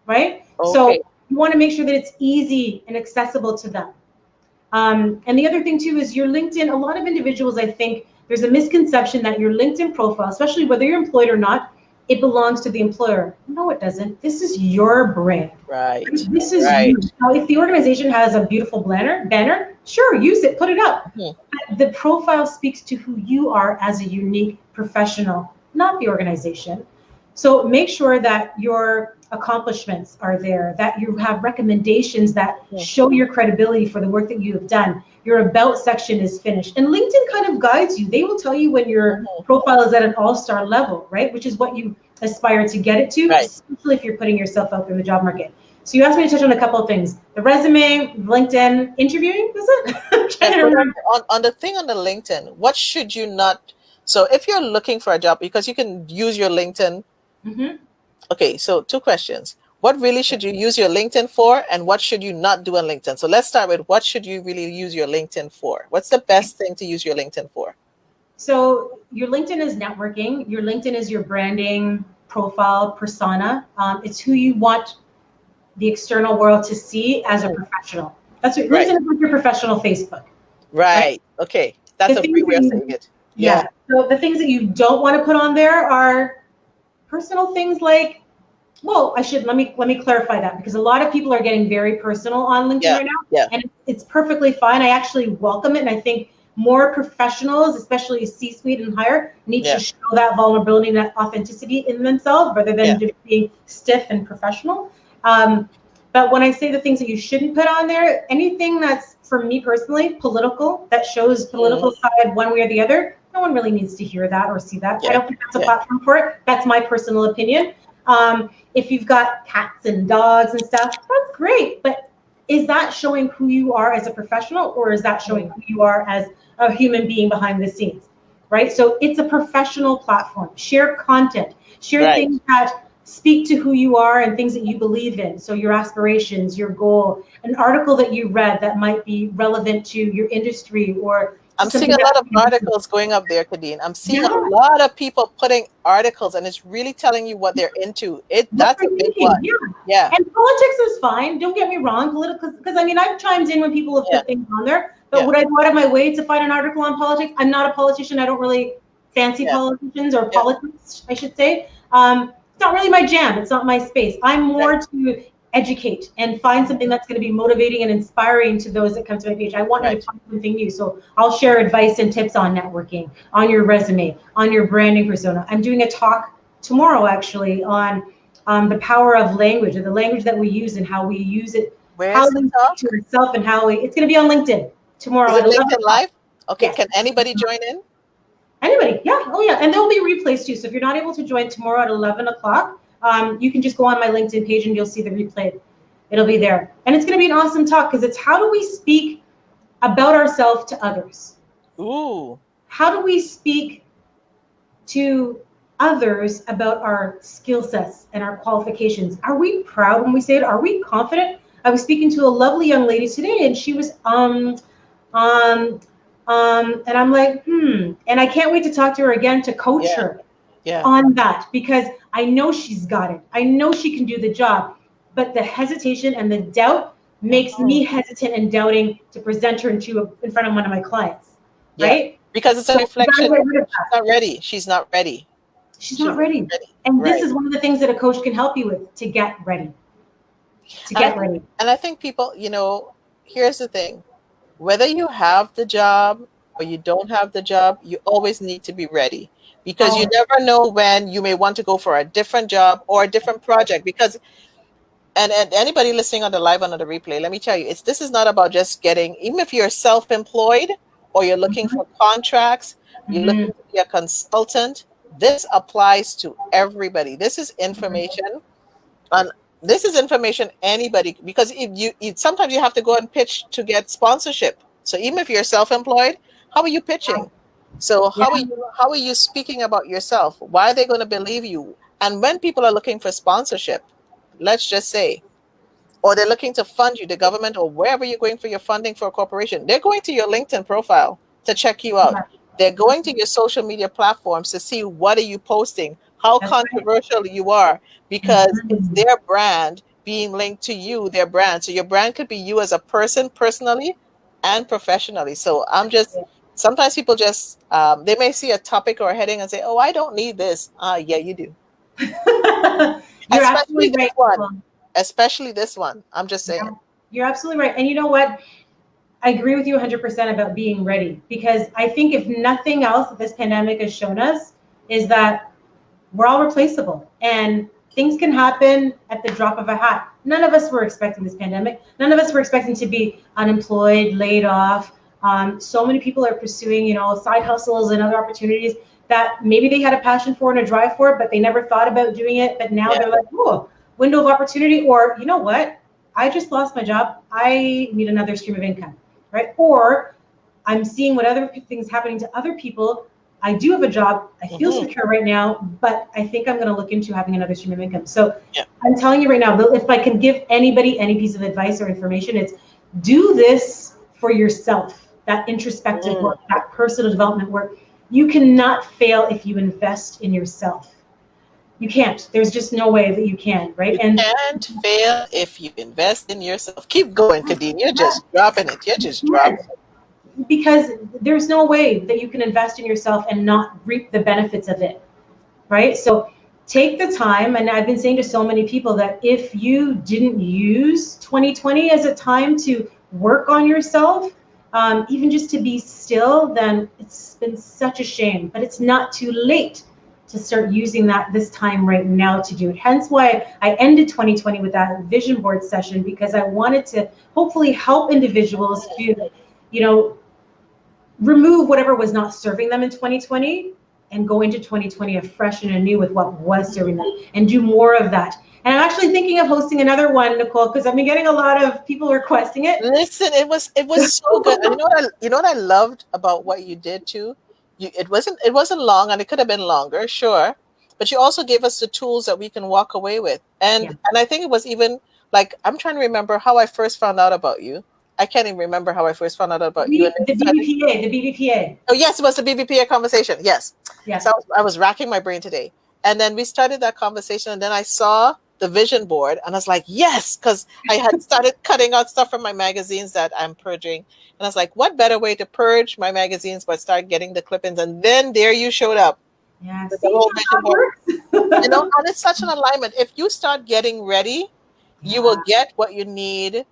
right? So you want to make sure that it's easy and accessible to them. And the other thing too is your LinkedIn. A lot of individuals, I think, there's a misconception that your LinkedIn profile, especially whether you're employed or not, it belongs to the employer. No, it doesn't. This is your brand. Right. This is you. Now, if the organization has a beautiful banner, sure, use it, put it up. But the profile speaks to who you are as a unique professional, not the organization. So make sure that your accomplishments are there, that you have recommendations that show your credibility for the work that you have done. Your about section is finished. And LinkedIn kind of guides you. They will tell you when your profile is at an all-star level, right? Which is what you aspire to get it to, especially if you're putting yourself out there in the job market. So you asked me to touch on a couple of things: the resume, LinkedIn, interviewing, was it? I'm trying to remember. On the thing on the LinkedIn, what should you not? So if you're looking for a job, because you can use your LinkedIn. Okay, so 2 questions. What really should you use your LinkedIn for, and what should you not do on LinkedIn? So let's start with what should you really use your LinkedIn for? What's the best thing to use your LinkedIn for? So your LinkedIn is networking. Your LinkedIn is your branding, profile, persona. It's who you want the external world to see as a professional. That's what LinkedIn is like your professional Facebook. Right. Okay. That's a great way of saying it. Yeah. So the things that you don't want to put on there are personal things like, well, let me clarify that, because a lot of people are getting very personal on LinkedIn right now, and it's perfectly fine. I actually welcome it, and I think more professionals, especially C-suite and higher, need to show that vulnerability and that authenticity in themselves, rather than just being stiff and professional. But when I say the things that you shouldn't put on there, anything that's, for me personally, political, that shows political side one way or the other, no one really needs to hear that or see that. I don't think that's a platform for it. That's my personal opinion. If you've got cats and dogs and stuff, that's great. But is that showing who you are as a professional, or is that showing who you are as a human being behind the scenes, right? So it's a professional platform. Share content, share things that speak to who you are and things that you believe in. So your aspirations, your goal, an article that you read that might be relevant to your industry, or I'm seeing a lot of articles going up there, Kadine. I'm seeing a lot of people putting articles, and it's really telling you what they're into. That's a big one. Yeah. And politics is fine. Don't get me wrong. Political, because I mean, I've chimed in when people have put things on there. But would I go out of my way to find an article on politics? I'm not a politician. I don't really fancy politicians or politics, I should say. It's not really my jam. It's not my space. I'm more to educate and find something that's going to be motivating and inspiring to those that come to my page. I want you to find something new. So I'll share advice and tips on networking, on your resume, on your branding persona. I'm doing a talk tomorrow, actually, on the power of language, and the language that we use and how we use it. Where's the talk? To yourself, and how it's going to be on LinkedIn tomorrow. Is it LinkedIn Live? Okay, can anybody join in? Anybody, oh yeah, and there'll be replays too. So if you're not able to join tomorrow at 11 o'clock, you can just go on my LinkedIn page and you'll see the replay. It'll be there. And it's going to be an awesome talk, because it's how do we speak about ourselves to others? Ooh. How do we speak to others about our skill sets and our qualifications? Are we proud when we say it? Are we confident? I was speaking to a lovely young lady today, and she was and I'm like, and I can't wait to talk to her again to coach her on that, because I know she's got it. I know she can do the job, but the hesitation and the doubt makes me hesitant and doubting to present her in front of one of my clients, right? Because it's a reflection. She's not ready. She's not ready. She's not ready. And this is one of the things that a coach can help you with, to get ready. And I think people, here's the thing. Whether you have the job or you don't have the job, you always need to be ready, because you never know when you may want to go for a different job or a different project. Because, and anybody listening on the live, on the replay, let me tell you, this is not about just getting, even if you're self-employed or you're looking for contracts, you're looking to be a consultant, this applies to everybody. This is information on. This is information anybody, because if you sometimes you have to go and pitch to get sponsorship. So even if you're self-employed, how are you pitching? So how are you speaking about yourself? Why are they going to believe you? And when people are looking for sponsorship, let's just say, or they're looking to fund you, the government or wherever you're going for your funding for a corporation, they're going to your LinkedIn profile to check you out. They're going to your social media platforms to see what are you posting, how controversial you are, because it's their brand being linked to you, their brand. So your brand could be you as a person, personally and professionally. So sometimes people just, they may see a topic or a heading and say, oh, I don't need this. Yeah, you do. Especially this one. Especially this one. I'm just saying. You're absolutely right. And you know what? I agree with you 100% about being ready, because I think if nothing else that this pandemic has shown us is that we're all replaceable, and things can happen at the drop of a hat. None of us were expecting this pandemic. None of us were expecting to be unemployed, laid off. So many people are pursuing, side hustles and other opportunities that maybe they had a passion for and a drive for, but they never thought about doing it. But now they're like, oh, window of opportunity, or you know what? I just lost my job. I need another stream of income, right? Or I'm seeing what other things happening to other people. I do have a job. I feel secure right now, but I think I'm going to look into having another stream of income. So I'm telling you right now, if I can give anybody any piece of advice or information, it's do this for yourself, that introspective work, that personal development work. You cannot fail if you invest in yourself. You can't. There's just no way that you can, right? You can't fail if you invest in yourself. Keep going, Kadine. You're just dropping it. You're just dropping it. Because there's no way that you can invest in yourself and not reap the benefits of it, right? So take the time, and I've been saying to so many people that if you didn't use 2020 as a time to work on yourself, even just to be still, then it's been such a shame. But it's not too late to start using this time right now to do it. Hence why I ended 2020 with that vision board session, because I wanted to hopefully help individuals to, remove whatever was not serving them in 2020 and go into 2020 afresh and anew with what was serving them and do more of that. And I'm actually thinking of hosting another one, Nicole, because I've been getting a lot of people requesting it. Listen, it was so good. And you know what I loved about what you did too? It wasn't long, and it could have been longer, sure. But you also gave us the tools that we can walk away with. And I think it was even like, I'm trying to remember how I first found out about you. I can't even remember how I first found out about you. The BBPA. Oh, yes, it was the BBPA conversation. Yes. So I was racking my brain today. And then we started that conversation, and then I saw the vision board, and I was like, yes, because I had started cutting out stuff from my magazines that I'm purging. And I was like, what better way to purge my magazines but start getting the clippings? And then there you showed up. Yeah, with the whole vision board. And it's such an alignment. If you start getting ready, you will get what you need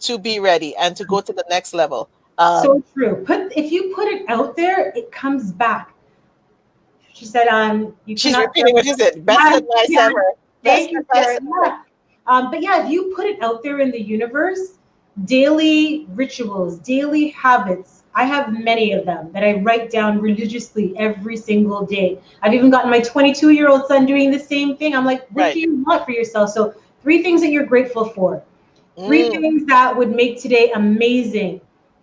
to be ready and to go to the next level. So true. If you put it out there, it comes back. She said, she's repeating what you said. Best advice ever. Thank you, Sarah. But yeah, if you put it out there in the universe, daily rituals, daily habits, I have many of them that I write down religiously every single day. I've even gotten my 22-year-old son doing the same thing. I'm like, what do you want for yourself? So 3 things that you're grateful for. 3 things that would make today amazing.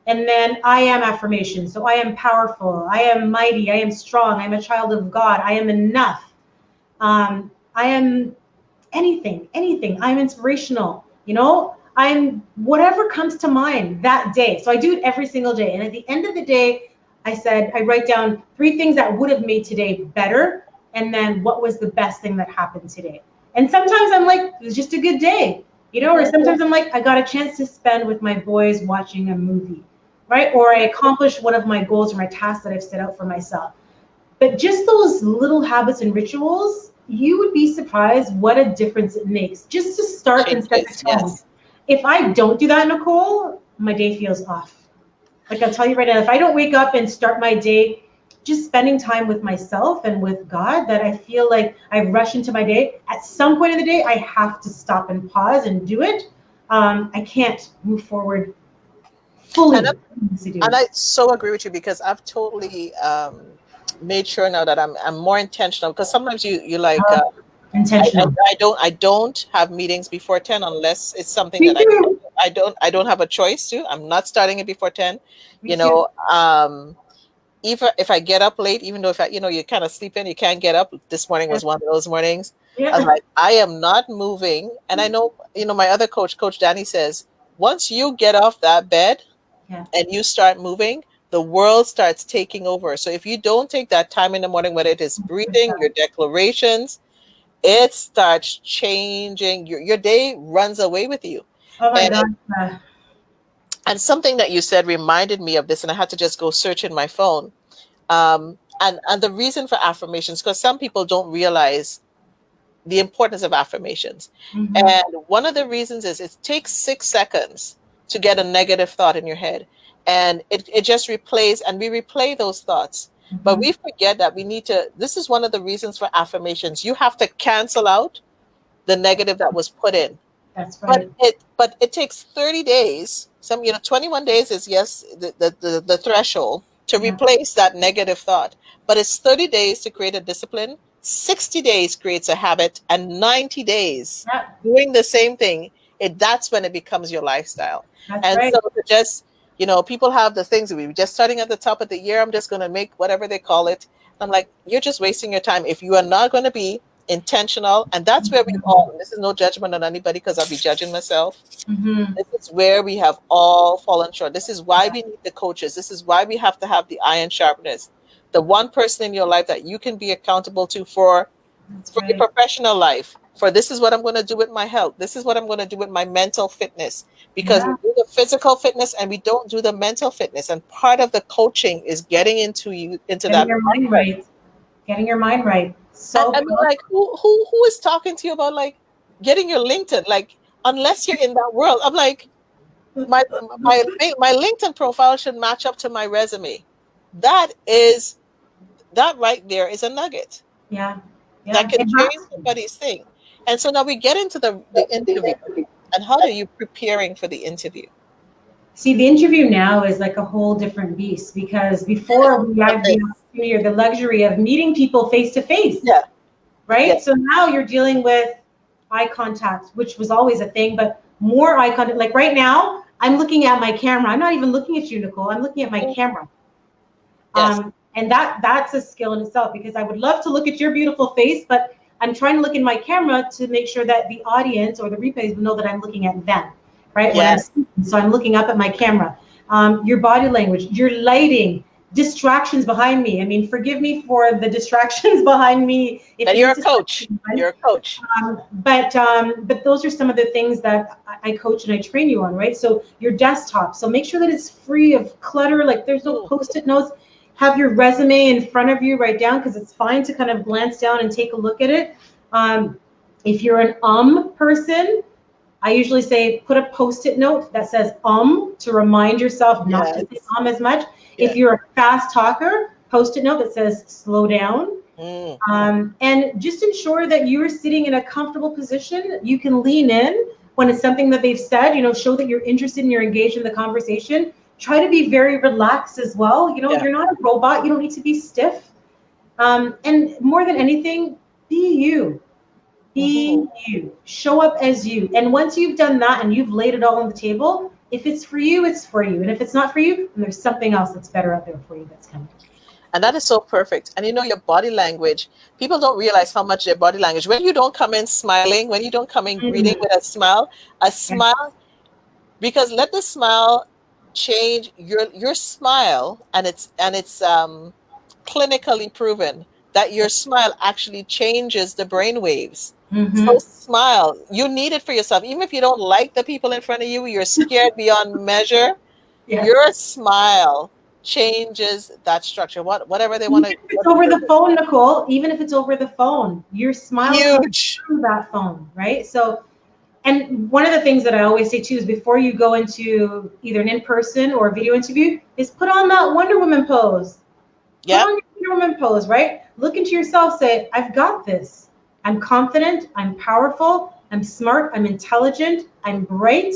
And then I am affirmation. So I am powerful. I am mighty. I am strong. I am a child of God. I am enough. I am anything. I am inspirational. I am whatever comes to mind that day. So I do it every single day. And at the end of the day, I write down 3 things that would have made today better. And then what was the best thing that happened today? And sometimes I'm like, it was just a good day. Or sometimes I'm like, I got a chance to spend with my boys watching a movie, right? Or I accomplished one of my goals or my tasks that I've set out for myself. But just those little habits and rituals, you would be surprised what a difference it makes just to start and set the tone. If I don't do that, Nicole, my day feels off. Like I'll tell you right now, if I don't wake up and start my day just spending time with myself and with God, that I feel like I rush into my day. At some point in the day, I have to stop and pause and do it. I can't move forward fully. And I so agree with you, because I've totally made sure now that I'm more intentional, because sometimes you like intentional. I don't have meetings before 10 unless it's something that I don't have a choice to. I'm not starting it before 10. Even if I get up late, even though if you kind of sleep in, you can't get up. This morning was one of those mornings. I was like, I am not moving. And I know, my other coach, Coach Danny, says, once you get off that bed and you start moving, the world starts taking over. So if you don't take that time in the morning, whether it is breathing, your declarations, it starts changing. Your day runs away with you. Oh my God. And something that you said reminded me of this, and I had to just go search in my phone. And the reason for affirmations, because some people don't realize the importance of affirmations. And one of the reasons is it takes 6 seconds to get a negative thought in your head. And it just replays, and we replay those thoughts. But we forget that we need to, this is one of the reasons for affirmations. You have to cancel out the negative that was put in. That's right. But it takes 30 days. 21 days is the threshold to replace that negative thought. But it's 30 days to create a discipline. 60 days creates a habit, and 90 days doing the same thing. That's when it becomes your lifestyle. So just, people have the things, we were just starting at the top of the year. I'm just going to make whatever they call it. I'm like, you're just wasting your time. If you are not going to be intentional, and that's where we've all, this is no judgment on anybody, because I'll be judging myself. This is where we have all fallen short. This is why we need the coaches. This is why we have to have the iron sharpeners, the one person in your life that you can be accountable to for That's for your right. professional life, for this is what I'm going to do with my health, this is what I'm going to do with my mental fitness, because we Yeah. do the physical fitness and we don't do the mental fitness, and part of the coaching is getting into Getting that your mind mindset. right. Getting your mind right. And So I mean, powerful. like, who is talking to you about like getting your LinkedIn? Like, unless you're in that world, I'm like, my my LinkedIn profile should match up to my resume. That is that right there is a nugget Yeah. that Yeah. can It change has to. somebody's thing. And so now we get into the interview, and how are you preparing for the interview? See, the interview now is like a whole different beast because before we Jump had the in. opportunity or the luxury of meeting people face to face, Yeah, yeah. right? So now you're dealing with eye contact, which was always a thing, but more eye contact. Like right now, I'm looking at my camera. I'm not even looking at you, Nicole. I'm looking at my camera. Yes. And that's a skill in itself because I would love to look at your beautiful face, but I'm trying to look in my camera to make sure that the audience or the replays will know that I'm looking at them, right? When I'm Yes. speaking, so I'm looking up at my camera. Your body language, your lighting, distractions behind me. I mean, forgive me for the distractions behind me if And you you're need a to. coach. You're a coach. But those are some of the things that I coach and I train you on, right? So your desktop. So make sure that it's free of clutter. Like there's no Mm, post-it notes. Have your resume in front of you, write down because it's fine to kind of glance down and take a look at it. If you're an person, I usually say put a post-it note that says to remind yourself not to say yes. as much. If Yeah. you're a fast talker, post-it note that says slow down. Mm, And just ensure that you're sitting in a comfortable position. You can lean in when it's something that they've said, show that you're interested and you're engaged in the conversation. Try to be very relaxed as well. yeah. You're not a robot. You don't need to be stiff. And more than anything, be you. Hmm. Be you. Show up as you. And once you've done that and you've laid it all on the table, if it's for you, it's for you. And if it's not for you, then there's something else that's better out there for you that's coming. And that is so perfect. And your body language, people don't realize how much their body language, when you don't come in smiling, when you don't come in greeting Mm. with a Yeah. smile, because let the smile change your smile, and it's clinically proven that your smile actually changes the brain waves. So Mm-hmm. smile. You need it for yourself. Even if you don't like the people in front of you, you're scared beyond measure, Yeah. your smile changes that structure. Whatever they want Even to if it's over the phone, Nicole, even if it's over the phone, your smile comes huge. through that phone, right? So, and one of the things that I always say too is before you go into either an in-person or a video interview is put on that Wonder Woman pose. Put Yeah. on your Wonder Woman pose, right? Look into yourself, say, I've got this. I'm confident, I'm powerful, I'm smart, I'm intelligent, I'm bright.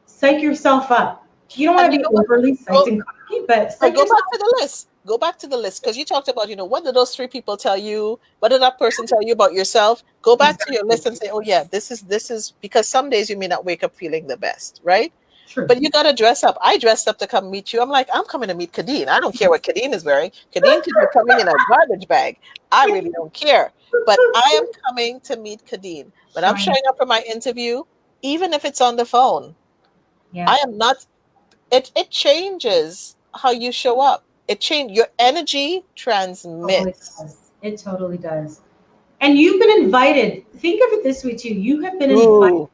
Psych yourself up. You don't And want you to be know what? overly psyched Go, and cocky, but so psych go yourself back to the list. Go back to the list because you talked about, what did those three people tell you? What did that person tell you about yourself? Go back to your exactly. list and say, oh yeah, this is because some days you may not wake up feeling the best, right? True. But you got to dress up. I dressed up to come meet you. I'm like, I'm coming to meet Kadine. I don't care what Kadine is wearing. Kadine could be coming in a garbage bag. I really don't care. But I am coming to meet Kadine. When I'm Showing up. showing up for my interview, even if it's on the phone, Yeah. I am not. It changes how you show up. It change your energy Totally transmits. does. It totally does. And you've been invited. Think of it this way too. Ooh.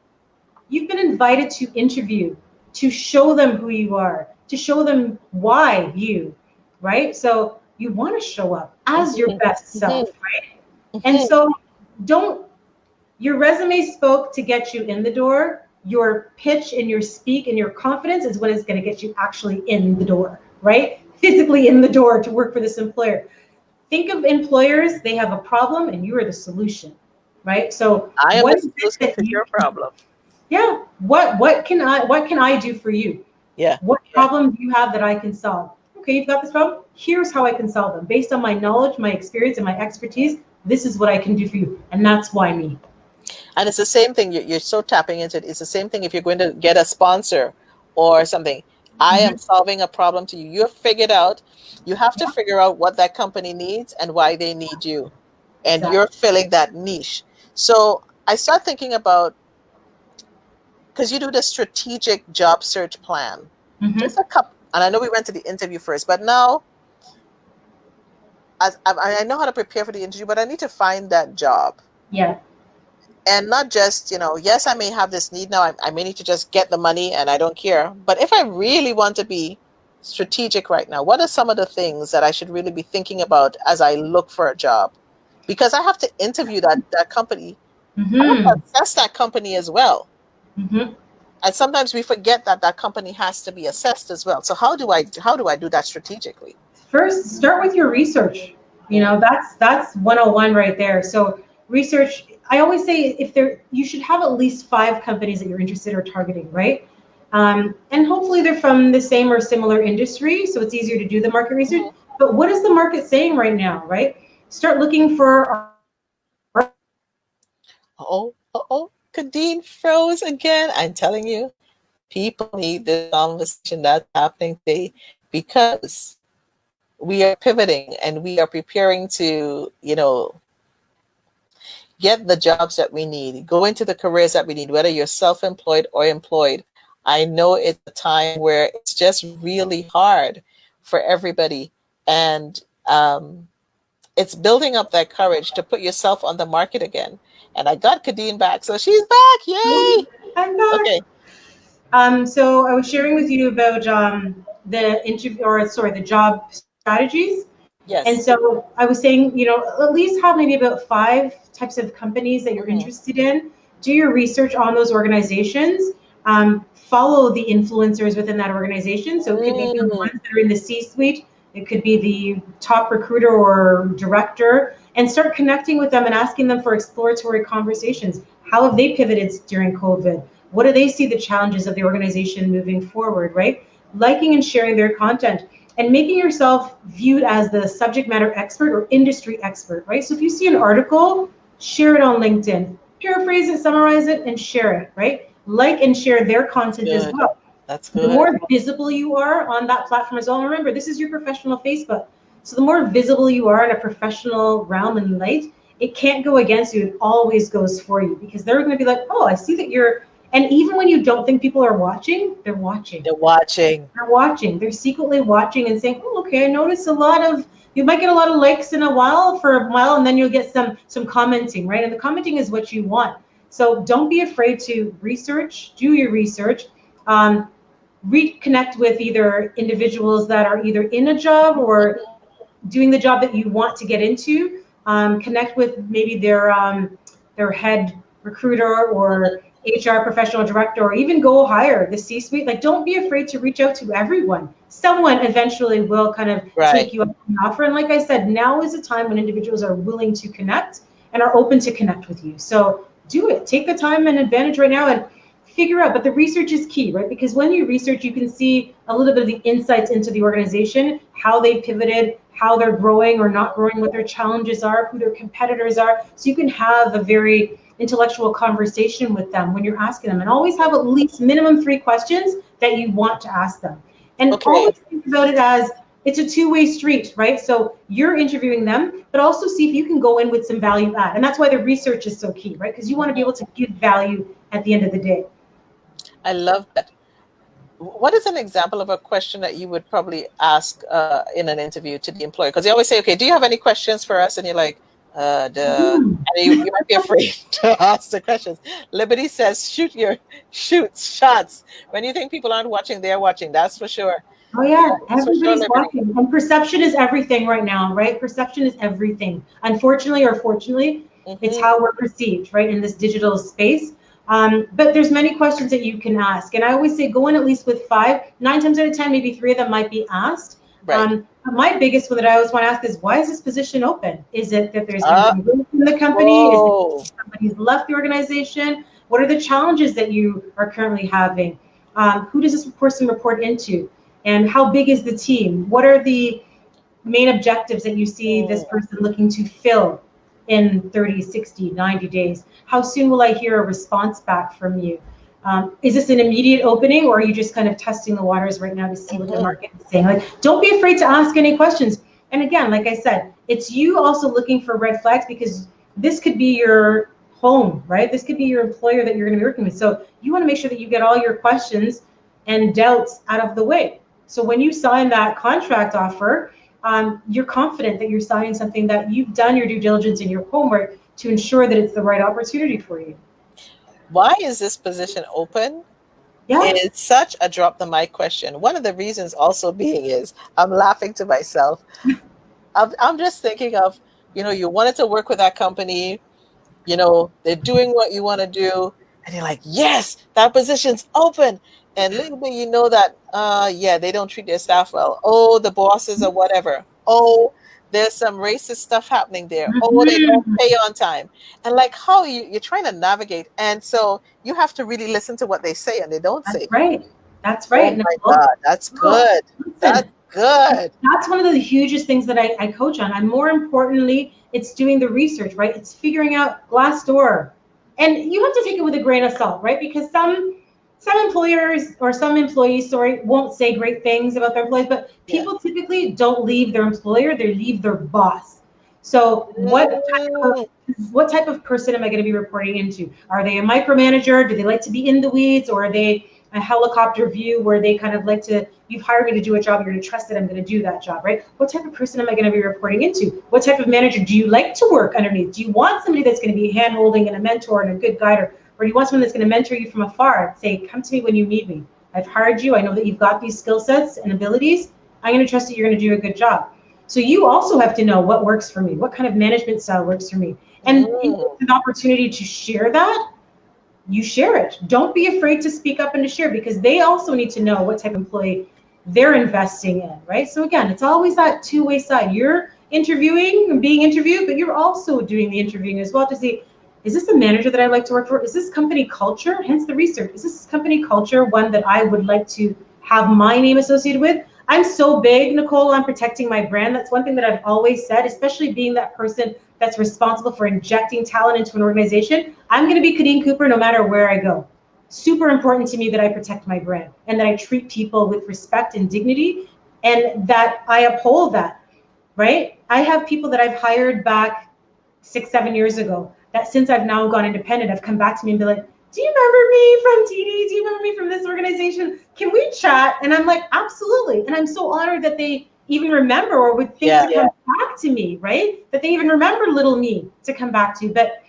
You've been invited to interview, to show them who you are, to show them why you, right? So you want to show up as your Mhm, best mhm, self, right? And mhm. so don't your resume spoke to get you in the door. Your pitch and your speak and your confidence is what is going to get you actually in the door, right? Physically in the door to work for this employer. Think of employers, they have a problem and you are the solution, right? So I am what the is it solution that to you your problem. yeah, what can I do for you? Yeah, What yeah. problem do you have that I can solve? Okay, you've got this problem. Here's how I can solve them. Based on my knowledge, my experience, and my expertise, this is what I can do for you. And that's why me. And it's the same thing. You're so tapping into it. It's the same thing if you're going to get a sponsor or something. I Mm-hmm. am solving a problem to you. You have to figure out what that company needs and why they need you. And you're Exactly. filling that niche. So I start thinking about, because you do the strategic job search plan. Mm-hmm. Just a couple, and I know we went to the interview first, but now I know how to prepare for the interview, but I need to find that job. Yeah. And not just, yes, I may have this need now. I may need to just get the money and I don't care. But if I really want to be strategic right now, what are some of the things that I should really be thinking about as I look for a job? Because I have to interview that company. I have to Mm-hmm. assess that company as well. Mm-hmm. And sometimes we forget that company has to be assessed as well. So how do I do that strategically? First, start with your research. Mm, That's 101 right there. So research, I always say you should have at least 5 companies that you're interested or targeting, right? And hopefully they're from the same or similar industry, so it's easier to do the market research. mhm. But what is the market saying right now, right? Start looking for Oh, Kadine froze again. I'm telling you, people need this conversation that's happening today because we are pivoting and we are preparing to, get the jobs that we need, go into the careers that we need, whether you're self-employed or employed. I know it's a time where it's just really hard for everybody. And it's building up that courage to put yourself on the market again. And I got Kadine back. So she's back. Yay. I'm back. Okay. So I was sharing with you about the job strategies. And Yes. so I was saying, at least have maybe about 5 types of companies that you're Mhm. interested in. Do your research on those organizations. Follow the influencers within that organization. So it could be the Mm, ones that are in the C-suite. It could be the top recruiter or director, and start connecting with them and asking them for exploratory conversations. How have they pivoted during COVID? What do they see the challenges of the organization moving forward, right? Liking and sharing their content and making yourself viewed as the subject matter expert or industry expert, right? So if you see an article, share it on LinkedIn, paraphrase it, summarize it, and share it, right? Like and share their that's content as good. well. That's The good. more visible you are on that platform as well, and remember, this is your professional Facebook. So the more visible you are in a professional realm and light, it can't go against you. It always goes for you because they're going to be like, oh, I see that you're, and even when you don't think people are watching, they're watching. They're watching. They're watching. They're secretly watching and saying, "Oh, okay, I noticed a lot of." You might get a lot of likes in a while for a while, and then you'll get some commenting, right? And the commenting is what you want. So don't be afraid to research. Do your research. Um, Reconnect with either individuals that are either in a job or doing the job that you want to get into. Connect with maybe their head recruiter or HR professional director, or even go higher, the C-suite. Like, don't be afraid to reach out to everyone. Someone eventually will kind of Right. take you up on an offer. And like I said, now is a time when individuals are willing to connect and are open to connect with you. So do it. Take the time and advantage right now and figure out. But the research is key, right? Because when you research, you can see a little bit of the insights into the organization, how they pivoted, how they're growing or not growing, what their challenges are, who their competitors are. So you can have a very intellectual conversation with them when you're asking them, and always have at least minimum 3 questions that you want to ask them. And Okay. always think about it as it's a two-way street, right? So you're interviewing them, but also see if you can go in with some value add. And that's why the research is so key, right? Because you want to be able to give value at the end of the day. I love that. What is an example of a question that you would probably ask in an interview to the employer? Because they always say, okay, do you have any questions for us? And you're like, duh. And you might be afraid to ask the questions. Liberty says, shoot shots. When you think people aren't watching, they're watching. That's for sure. Oh Yeah, yeah, that's for sure, everybody's Liberty. watching. And perception is everything right now, right? Perception is everything. Unfortunately or fortunately, it's Mm-hmm. how we're perceived, right, in this digital space. But there's many questions that you can ask. And I always say go in at least with 5. 9 times out of 10, maybe 3 of them might be asked. Right. But my biggest one that I always want to ask is, why is this position open? Is it that there's been Uh, some growth in the company? Is it whoa. somebody's left the organization? What are the challenges that you are currently having? Who does this person report into? And how big is the team? What are the main objectives that you see this Mm, person looking to fill in 30, 60, 90 days? How soon will I hear a response back from you? Is this an immediate opening, or are you just kind of testing the waters right now to see what the mhm. market is saying? Like, don't be afraid to ask any questions. And again, like I said, it's you also looking for red flags, because this could be your home, right? This could be your employer that you're going to be working with. So you want to make sure that you get all your questions and doubts out of the way. So when you sign that contract offer, you're confident that you're signing something that you've done your due diligence and your homework to ensure that it's the right opportunity for you. Why is this position open? Yeah. It's such a drop the mic question. One of the reasons also being is I'm laughing to myself. I'm just thinking of, you wanted to work with that company, they're doing what you want to do, and you're like, yes, that position's open. And little bit you know that, yeah, they don't treat their staff well. Oh, the bosses or whatever. Oh, there's some racist stuff happening there. Oh, they don't Mhm. pay on time. And like how you're trying to navigate. And so you have to really listen to what they say and they don't That's say. right. That's Oh right, my Nicole. God, that's Well, good. That's listen, good. that's one of the hugest things that I coach on. And more importantly, it's doing the research, right? It's figuring out Glassdoor. And you have to take it with a grain of salt, right? Because some employers or some employees, sorry, won't say great things about their employees, but Yeah. people typically don't leave their employer, they leave their boss. So Mm, what type of person am I going to be reporting into? Are they a micromanager? Do they like to be in the weeds, or are they a helicopter view where they kind of like to, you've hired me to do a job, you're going to trust that I'm going to do that job, right? What type of person am I going to be reporting into? What type of manager do you like to work underneath? Do you want somebody that's going to be hand-holding and a mentor and a good guide, or do you want someone that's going to mentor you from afar and say, come to me when you need me? I've hired you. I know that you've got these skill sets and abilities. I'm going to trust that you're going to do a good job. So you also have to know what works for me, what kind of management style works for me. And if mm. it's an opportunity to share that, you share it. Don't be afraid to speak up and to share, because they also need to know what type of employee they're investing in, right? So again, it's always that two-way side. You're interviewing and being interviewed, but you're also doing the interviewing as well to see, is this a manager that I'd like to work for? Is this company culture? Hence the research. Is this company culture one that I would like to have my name associated with? I'm so big, Nicole, on protecting my brand. That's one thing that I've always said, especially being that person that's responsible for injecting talent into an organization. I'm going to be Kadine Cooper no matter where I go. Super important to me that I protect my brand and that I treat people with respect and dignity, and that I uphold that, right? I have people that I've hired back 6-7 years ago that since I've now gone independent have come back to me and be like, do you remember me from TD? Do you remember me from this organization? Can we chat? And I'm like, absolutely. And I'm so honored that they even remember or would think to come back to me, right? That they even remember little me to come back to. But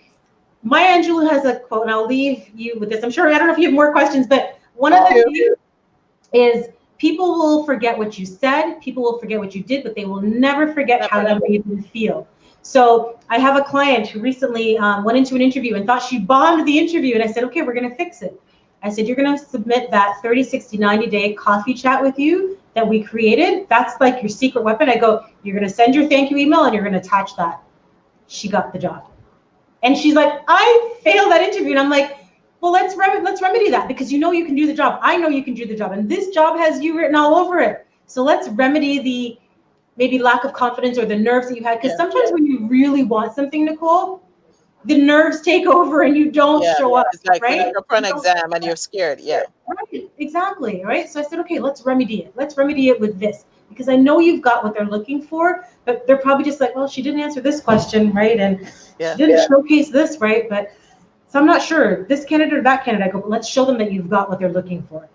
Maya Angelou has a quote, and I'll leave you with this. I'm sure, I don't know if you have more questions, but one of the things is, people will forget what you said, people will forget what you did, but they will never forget how you made them feel. So I have a client who recently went into an interview and thought she bombed the interview, and I said, okay, we're going to fix it. I said, you're going to submit that 30, 60, 90-day coffee chat with you that we created. That's like your secret weapon. I go, you're going to send your thank you email and you're going to attach that. She got the job. And she's like, I failed that interview. And I'm like, well, let's remedy that, because you know you can do the job. I know you can do the job. And this job has you written all over it. So let's remedy the maybe lack of confidence or the nerves that you had. Because sometimes when you really want something, Nicole, the nerves take over and you don't show up. It's like right? when you're for an exam and you're scared. Yeah. Right, exactly. Right. So I said, okay, let's remedy it. Let's remedy it with this, because I know you've got what they're looking for, but they're probably just like, well, she didn't answer this question, right? And she didn't showcase this, right? But so I'm not sure, this candidate or that candidate. I go, but let's show them that you've got what they're looking for,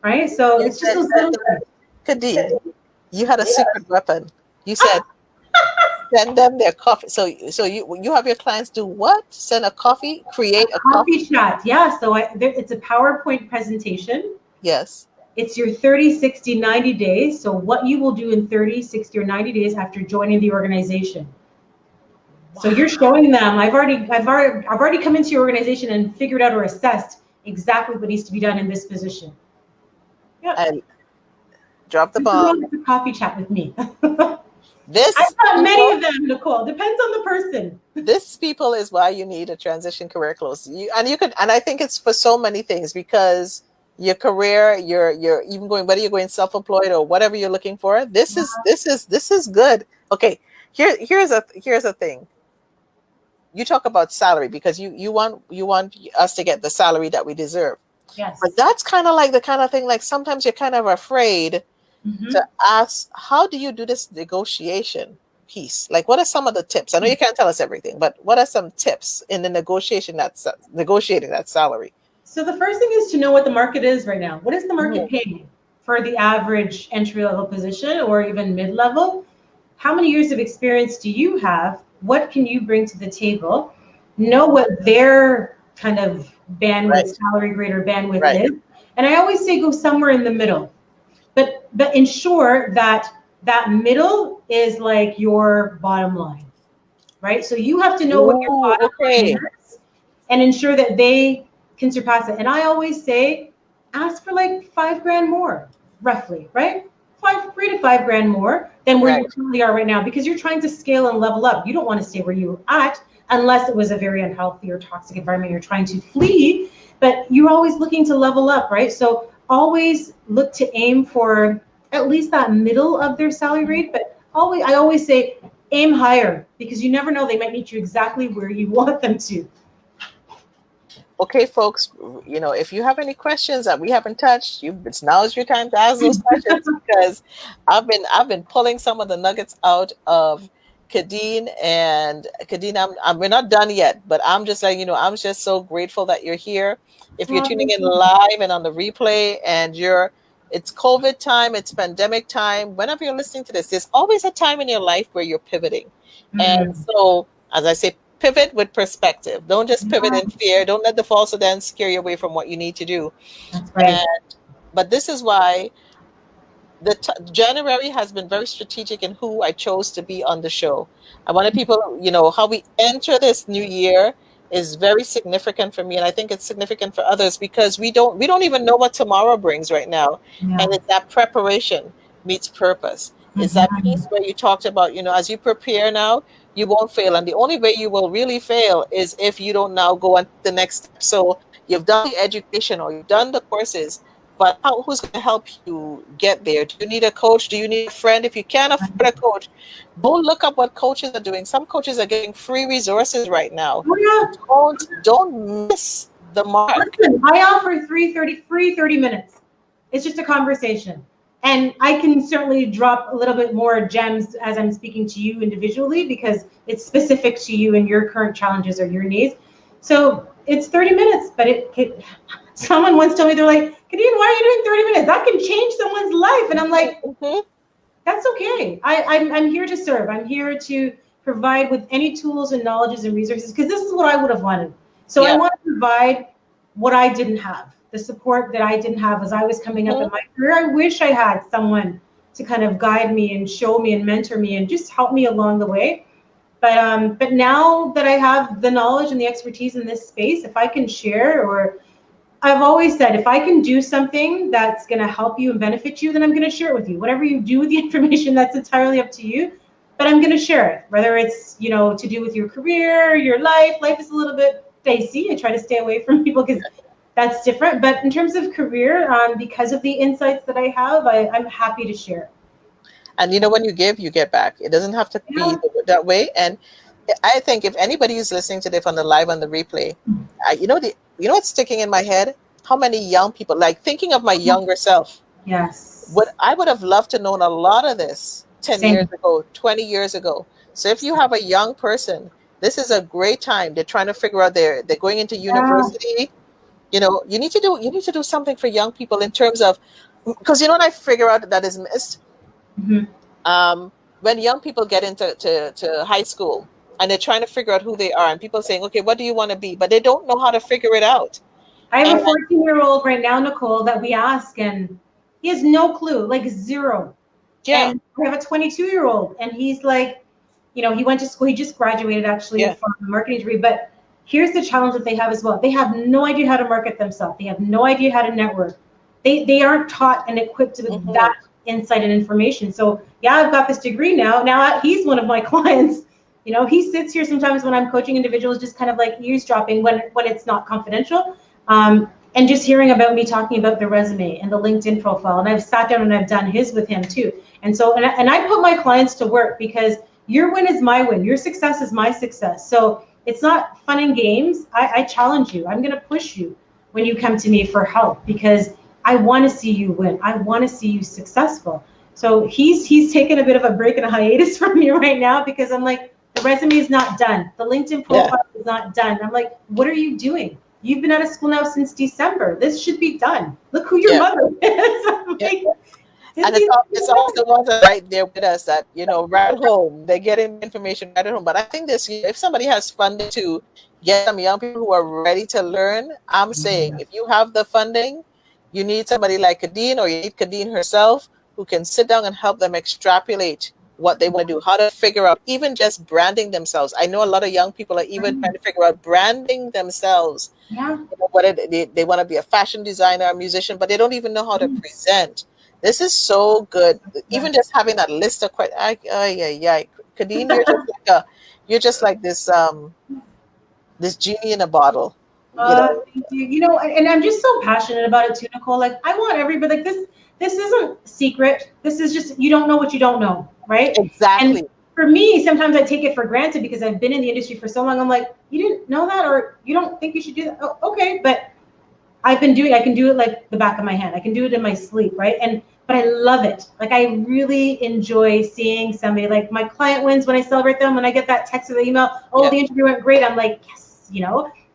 right? So it's just those little things. Kadine, you had a secret weapon. You said send them their coffee. So you have your clients do what? Send a coffee, create a coffee chat. Yeah. So it's a PowerPoint presentation. Yes. It's your 30, 60, 90 days. So what you will do in 30, 60, or 90 days after joining the organization. Wow. So you're showing them, I've already come into your organization and figured out or assessed exactly what needs to be done in this position. Yeah. And drop the bomb. It's a coffee chat with me. This I've got many of them, Nicole. Depends on the person. This, people, is why you need a transition career close. And I think it's for so many things, because your career, you're even going, whether you're going self-employed or whatever you're looking for. This is good. Okay, here's a thing. You talk about salary because you want us to get the salary that we deserve. Yes. But that's kind of like the kind of thing, like sometimes you're kind of afraid to ask, how do you do this negotiation piece? Like, what are some of the tips? I know you can't tell us everything, but what are some tips in the negotiating that salary? So the first thing is to know what the market is right now. What is the market paying for the average entry-level position or even mid-level? how many years of experience do you have? What can you bring to the table? Know what their kind of bandwidth, salary grade or bandwidth is. And I always say go somewhere in the middle. But ensure that that middle is like your bottom line, right? So you have to know what your bottom line is and ensure that they can surpass it. And I always say, ask for like $5,000 more, roughly, right? 3 to 5 grand more than where you currently are right now, because you're trying to scale and level up. You don't want to stay where you're at unless it was a very unhealthy or toxic environment you're trying to flee, but you're always looking to level up, right? So always look to aim for at least that middle of their salary rate, but I always say aim higher, because you never know, they might meet you exactly where you want them to. Okay, folks, you know, if you have any questions that we haven't touched, now's your time to ask those questions, because I've been pulling some of the nuggets out of Kadine. And Kadine, we're not done yet, but I'm just letting you know, I'm just so grateful that you're here. If you're tuning in live and on the replay, and it's COVID time, it's pandemic time, whenever you're listening to this, there's always a time in your life where you're pivoting. And so, as I say, pivot with perspective. Don't just pivot in fear. Don't let the false dance scare you away from what you need to do. That's right. But this is why January has been very strategic in who I chose to be on the show. I wanted people, you know, how we enter this new year is very significant for me, and I think it's significant for others, because we don't even know what tomorrow brings right now. And it's that preparation meets purpose. It's that piece where you talked about, you know, as you prepare now, you won't fail. And the only way you will really fail is if you don't now go on the next step. So you've done the education or you've done the courses, but who's going to help you get there? Do you need a coach? Do you need a friend? If you can't afford a coach, go look up what coaches are doing. Some coaches are getting free resources right now. Don't miss the mark. Listen, I offer free 30 minutes. It's just a conversation. And I can certainly drop a little bit more gems as I'm speaking to you individually, because it's specific to you and your current challenges or your needs. So it's 30 minutes, but someone once told me, they're like, Kadine, why are you doing 30 minutes? That can change someone's life. And I'm like, that's okay. I'm here to serve. I'm here to provide with any tools and knowledges and resources, because this is what I would have wanted. So I want to provide what I didn't have. The support that I didn't have as I was coming up in my career. I wish I had someone to kind of guide me and show me and mentor me and just help me along the way. But now that I have the knowledge and the expertise in this space, if I can share, or I've always said, if I can do something that's going to help you and benefit you, then I'm going to share it with you. Whatever you do with the information, that's entirely up to you. But I'm going to share it, whether it's, you know, to do with your career, your life. Life is a little bit dicey. I try to stay away from people because that's different. But in terms of career, because of the insights that I have, I'm happy to share. And you know, when you give, you get back. It doesn't have to be that way. And I think if anybody is listening to this on the live, on the replay, you know what's sticking in my head? How many young people, like thinking of my younger self. Yes. I would have loved to known a lot of this 10 years ago, 20 years ago. So if you have a young person, this is a great time. They're trying to figure out they're going into university. You know, you need to do something for young people in terms of, because you know what I figure out that is missed? When young people get into to high school and they're trying to figure out who they are, and people saying, okay, what do you want to be? But they don't know how to figure it out. I have a 14-year-old right now, Nicole, that we ask, and he has no clue, like zero. Yeah. And we have a 22-year-old, and he's like, you know, he went to school, he just graduated actually from a marketing degree, but here's the challenge that they have as well. They have no idea how to market themselves. They have no idea how to network. They aren't taught and equipped with that insight and information. So yeah, I've got this degree now. Now he's one of my clients. You know, he sits here sometimes when I'm coaching individuals, just kind of like eavesdropping when it's not confidential. And just hearing about me talking about the resume and the LinkedIn profile. And I've sat down and I've done his with him too. And so, and I put my clients to work, because your win is my win. Your success is my success. So it's not fun and games. I challenge you. I'm going to push you when you come to me for help, because I want to see you win. I want to see you successful. So he's taking a bit of a break and a hiatus from me right now, because I'm like, the resume is not done. The LinkedIn profile is not done. I'm like, what are you doing? You've been out of school now since December. This should be done. Look who your mother is. And it's always the ones that are right there with us that, right at home, they're getting information right at home. But I think this year, if somebody has funding to get some young people who are ready to learn, I'm saying if you have the funding, you need somebody like Kadine, or you need Kadine herself, who can sit down and help them extrapolate what they want to do, how to figure out even just branding themselves. I know a lot of young people are even trying to figure out branding themselves. Yeah. They want to be a fashion designer, a musician, but they don't even know how to present. This is so good. Even just having that list of questions. Kadine, you're just like this genie in a bottle. Thank you. And I'm just so passionate about it too, Nicole. Like, I want everybody, like, this isn't secret. This is just, you don't know what you don't know, right? Exactly. And for me, sometimes I take it for granted because I've been in the industry for so long. I'm like, you didn't know that, or you don't think you should do that? Oh, okay, but I can do it like the back of my hand. I can do it in my sleep, right? But I love it. Like, I really enjoy seeing somebody, like my client wins when I celebrate them, when I get that text or the email, the interview went great. I'm like, yes,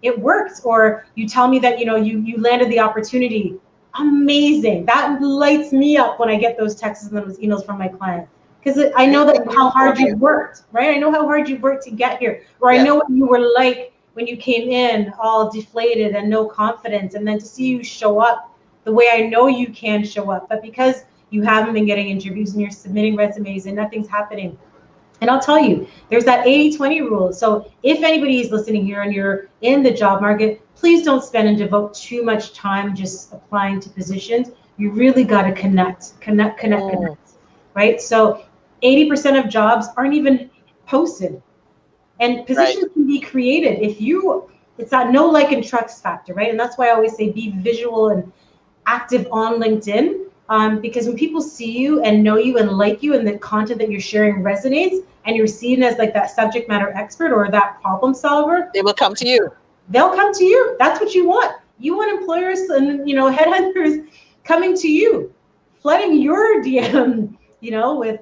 it worked. Or you tell me that, you landed the opportunity. Amazing. That lights me up when I get those texts and those emails from my client. Because I know that how hard you've worked, right? I know how hard you've worked to get here. Or I know what you were like when you came in all deflated and no confidence, and then to see you show up the way I know you can show up, but because you haven't been getting interviews and you're submitting resumes and nothing's happening. And I'll tell you, there's that 80-20 rule. So if anybody is listening here and you're in the job market, please don't spend and devote too much time just applying to positions. You really got to connect, right? So 80% of jobs aren't even posted. And positions can be created it's that know, like, and trust factor, right? And that's why I always say be visual and active on LinkedIn, because when people see you and know you and like you and the content that you're sharing resonates and you're seen as like that subject matter expert or that problem solver, they will come to you. They'll come to you. That's what you want. You want employers and headhunters coming to you, flooding your DM, with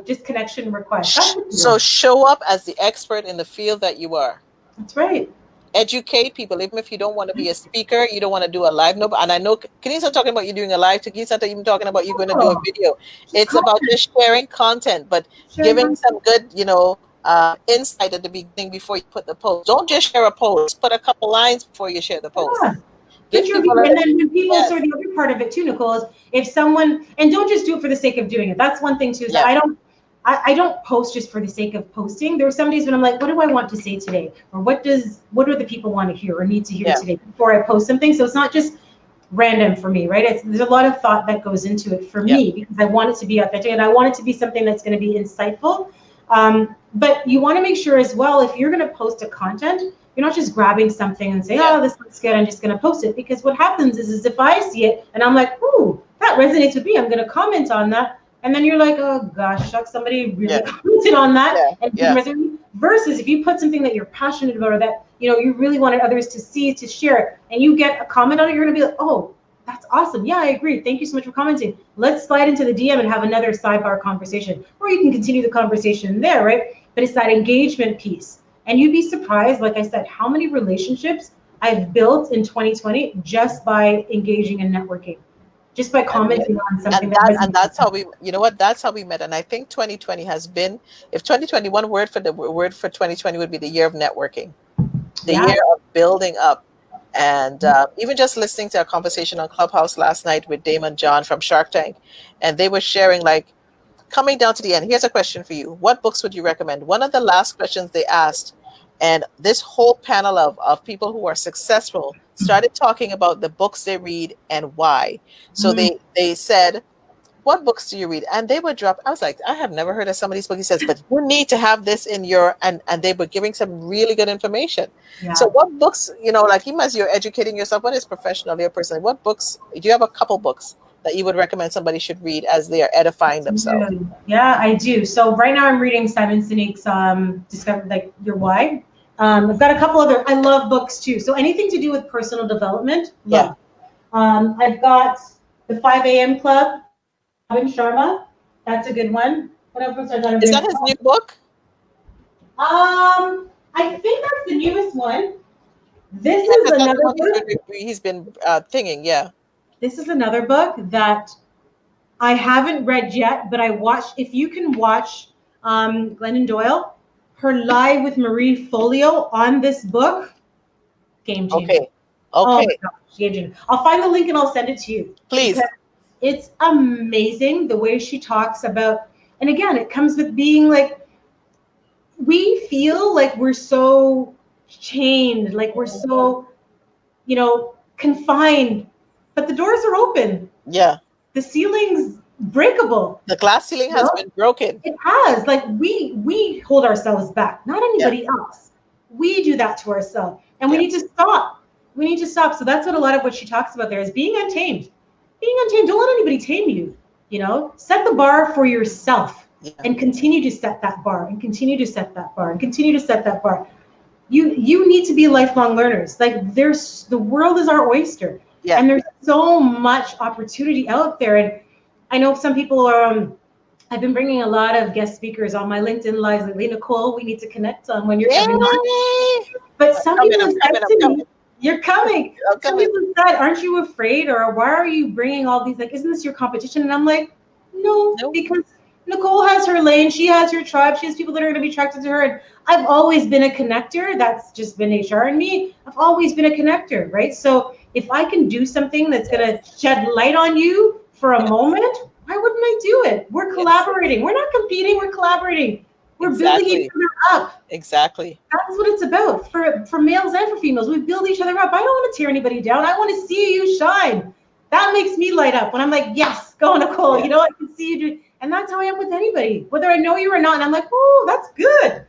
just connection requests. So show up as the expert in the field that you are. That's right. Educate people, even if you don't want to be a speaker, you don't want to do a live. And I know Kani's not talking about you doing a live. Taki's not even talking about you going to do a video. It's about just sharing content, but giving some good, insight at the beginning before you put the post. Don't just share a post. Put a couple lines before you share the post. Yeah. And then when people, so the other part of it too, Nicole, is if someone, and don't just do it for the sake of doing it. That's one thing too. Is I don't post just for the sake of posting. There are some days when I'm like, what do I want to say today? Or what do the people want to hear or need to hear today before I post something? So it's not just random for me, right? There's a lot of thought that goes into it for me, because I want it to be authentic and I want it to be something that's going to be insightful. But you want to make sure as well, if you're going to post a content, you're not just grabbing something and say, oh, this looks good, I'm just going to post it. Because what happens is if I see it and I'm like, ooh, that resonates with me, I'm going to comment on that. And then you're like, oh gosh, shucks, somebody really commented on that. Versus if you put something that you're passionate about or that you really wanted others to see, to share, and you get a comment on it, you're gonna be like, oh, that's awesome. Yeah, I agree. Thank you so much for commenting. Let's slide into the DM and have another sidebar conversation. Or you can continue the conversation there, right? But it's that engagement piece. And you'd be surprised, like I said, how many relationships I've built in 2020 just by engaging and networking. Just by commenting on something. And that's how we, that's how we met. And I think 2020 has been, if 2021 word for 2020 would be the year of networking, the year of building up. And even just listening to a conversation on Clubhouse last night with Damon John from Shark Tank, and they were sharing, like, coming down to the end, here's a question for you. What books would you recommend? One of the last questions they asked, and this whole panel of people who are successful started talking about the books they read and why. So they said, what books do you read? And they would drop, I was like, I have never heard of some of these books. He says, but you need to have this in your, and they were giving some really good information. Yeah. So what books, like even as you're educating yourself, whether it's professionally or personally, what books, do you have a couple books that you would recommend somebody should read as they are edifying themselves? Yeah, I do. So right now I'm reading Simon Sinek's Discover Your Why. I've got a couple other, I love books too. So anything to do with personal development, love. I've got the 5 a.m. Club, Robin Sharma. That's a good one. What else I got? Is that his new book? I think that's the newest one. This is another book. He's been thinking, This is another book that I haven't read yet, but I watched. If you can watch Glennon Doyle, her live with Marie Folio on this book, game changer. Okay. Oh Okay. my gosh, game changer. I'll find the link and I'll send it to you. Please. Because it's amazing the way she talks about, and again, it comes with being like, we feel like we're so chained, like we're so, confined, but the doors are open. Yeah. The ceiling's breakable. The glass ceiling has been broken. It has. Like we hold ourselves back, not anybody else. We do that to ourselves, and we need to stop. We need to stop. So that's what a lot of what she talks about there is being untamed. Being untamed. Don't let anybody tame you. Set the bar for yourself and continue to set that bar and continue to set that bar and continue to set that bar. You need to be lifelong learners. Like the world is our oyster, and there's so much opportunity out there. And I know some people are. I've been bringing a lot of guest speakers on my LinkedIn lives lately. Nicole, we need to connect on when you're coming on. But some people have said to me, "You're coming." Some people said, "Aren't you afraid?" Or "Why are you bringing all these? Like, isn't this your competition?" And I'm like, no, because Nicole has her lane. She has her tribe. She has people that are going to be attracted to her. And I've always been a connector. That's just been HR in me. I've always been a connector, right? So if I can do something that's going to shed light on you for a moment, why wouldn't I do it? We're collaborating. We're not competing. We're collaborating. We're building each other up. Exactly. That's what it's about for males and for females. We build each other up. I don't want to tear anybody down. I want to see you shine. That makes me light up when I'm like, yes, go Nicole. Yes. I can see you do. And that's how I am with anybody, whether I know you or not. And I'm like, oh, that's good.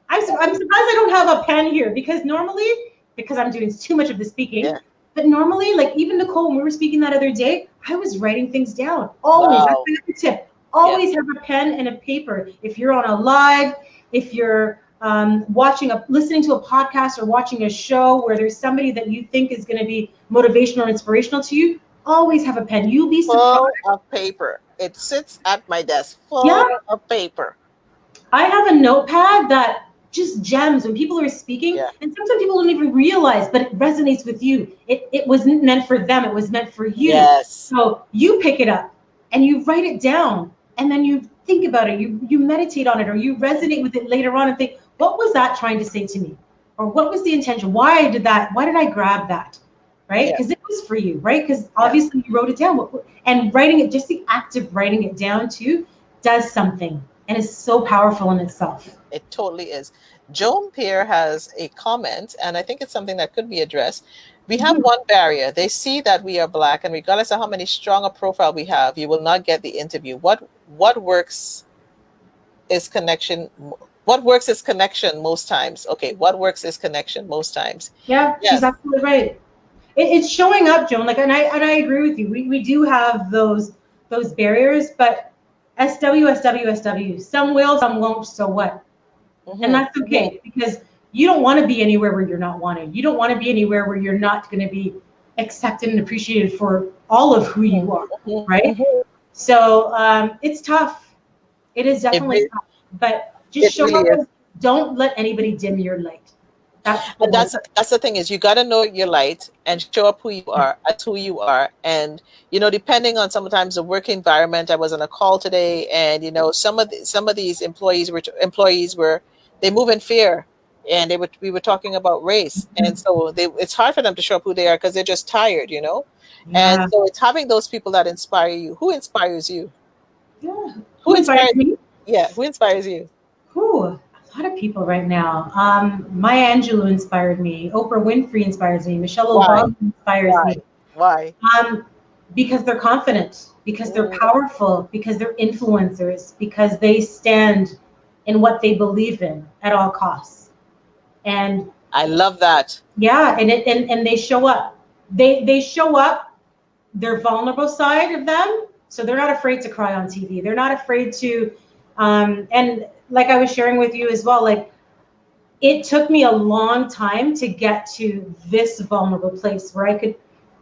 I'm surprised I don't have a pen here because normally, because I'm doing too much of the speaking, but normally, like even Nicole, when we were speaking that other day, I was writing things down. Always, that's my tip. Always have a pen and a paper. If you're on a live, if you're listening to a podcast or watching a show where there's somebody that you think is going to be motivational or inspirational to you, always have a pen. You'll be surprised. Full of paper. It sits at my desk full of paper. I have a notepad that just gems when people are speaking, and sometimes people don't even realize, but it resonates with you. It wasn't meant for them. It was meant for you. Yes. So you pick it up and you write it down, and then you think about it. You meditate on it, or you resonate with it later on and think, what was that trying to say to me? Or what was the intention? Why did I grab that? Right? Because it was for you, right? Because obviously you wrote it down. And writing it, just the act of writing it down too, does something. And is so powerful in itself. It totally is. Joan Pierre has a comment, and I think it's something that could be addressed. We have one barrier. They see that we are Black, and regardless of how many strong a profile we have, you will not get the interview. What works is connection. What works is connection most times. Okay, what works is connection most times. Yeah, she's absolutely right. It's showing up, Joan. Like, and I agree with you. We do have those barriers, but SW. Some will, some won't. So what? And that's okay, because you don't want to be anywhere where you're not wanted. You don't want to be anywhere where you're not going to be accepted and appreciated for all of who you are, right? So it's tough. It is definitely tough. But just show up. Don't let anybody dim your light. That's the thing is you got to know your light and show up who you are as who you are. And depending on sometimes the work environment. I was on a call today, and some of these employees were they move in fear, and we were talking about race, and so it's hard for them to show up who they are because they're just tired, And so it's having those people that inspire you. Who inspires you? Yeah. Who inspires me? Yeah. Who inspires you? Who? A lot of people right now. Maya Angelou inspired me. Oprah Winfrey inspires me. Michelle Obama inspires me. Why? Because they're confident, because they're powerful, because they're influencers, because they stand in what they believe in at all costs. And I love that. Yeah, and they show up. They show up their vulnerable side of them, so they're not afraid to cry on TV. They're not afraid to and like I was sharing with you as well, like it took me a long time to get to this vulnerable place where I could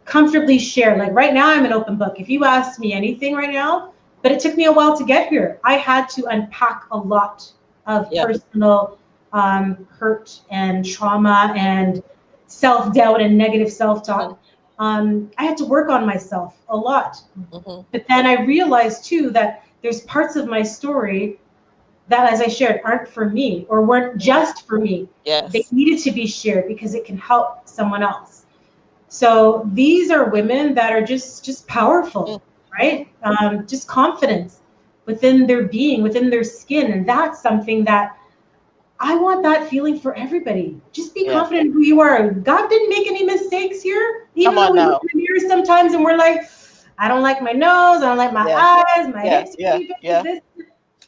comfortably share. Like right now, I'm an open book. If you ask me anything right now, but it took me a while to get here. I had to unpack a lot of personal hurt and trauma and self-doubt and negative self-talk. I had to work on myself a lot. Mm-hmm. But then I realized too that there's parts of my story that, as I shared, aren't for me or weren't just for me. Yes. They needed to be shared because it can help someone else. So these are women that are just powerful, right? Just confidence within their being, within their skin. And that's something that I want that feeling for everybody. Just be confident in who you are. God didn't make any mistakes here. Even though we look in the mirror sometimes and we're like, I don't like my nose, I don't like my eyes, my hips are too big, this.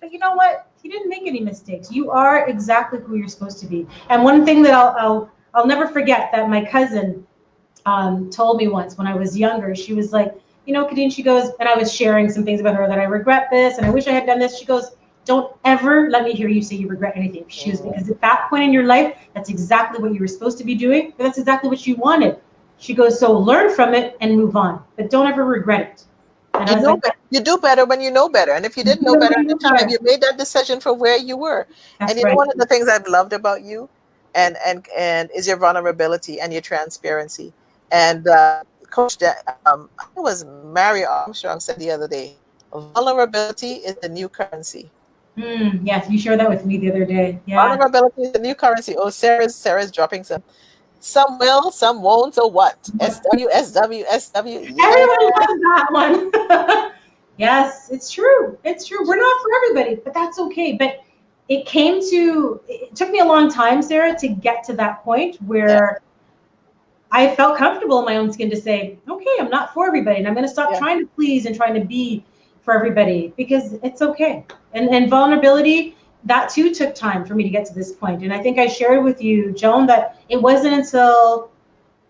But you know what? He didn't make any mistakes. You are exactly who you're supposed to be. And one thing that I'll never forget that my cousin told me once when I was younger, she was like, you know, Kadine, she goes, and I was sharing some things about her that I regret this and I wish I had done this. She goes, don't ever let me hear you say you regret anything. She goes, because at that point in your life, that's exactly what you were supposed to be doing. But that's exactly what you wanted. She goes, so learn from it and move on, but don't ever regret it. And I was like, you do better when you know better. And if you didn't know better at the time, you made that decision for where you were. That's and you know, one of the things I've loved about you and is your vulnerability and your transparency. And Coach, I think it was Mario Armstrong said the other day, vulnerability is the new currency. Yes, you shared that with me the other day. Yeah. Vulnerability is the new currency. Oh, Sarah's dropping some will, some won't, so what? SW. Yeah. Everyone loves that one. Yes, it's true. It's true. We're not for everybody, but that's okay. But it took me a long time, Sarah, to get to that point where I felt comfortable in my own skin to say, okay, I'm not for everybody. And I'm going to stop trying to please and trying to be for everybody because it's okay. And vulnerability, that too took time for me to get to this point. And I think I shared with you, Joan, that it wasn't until,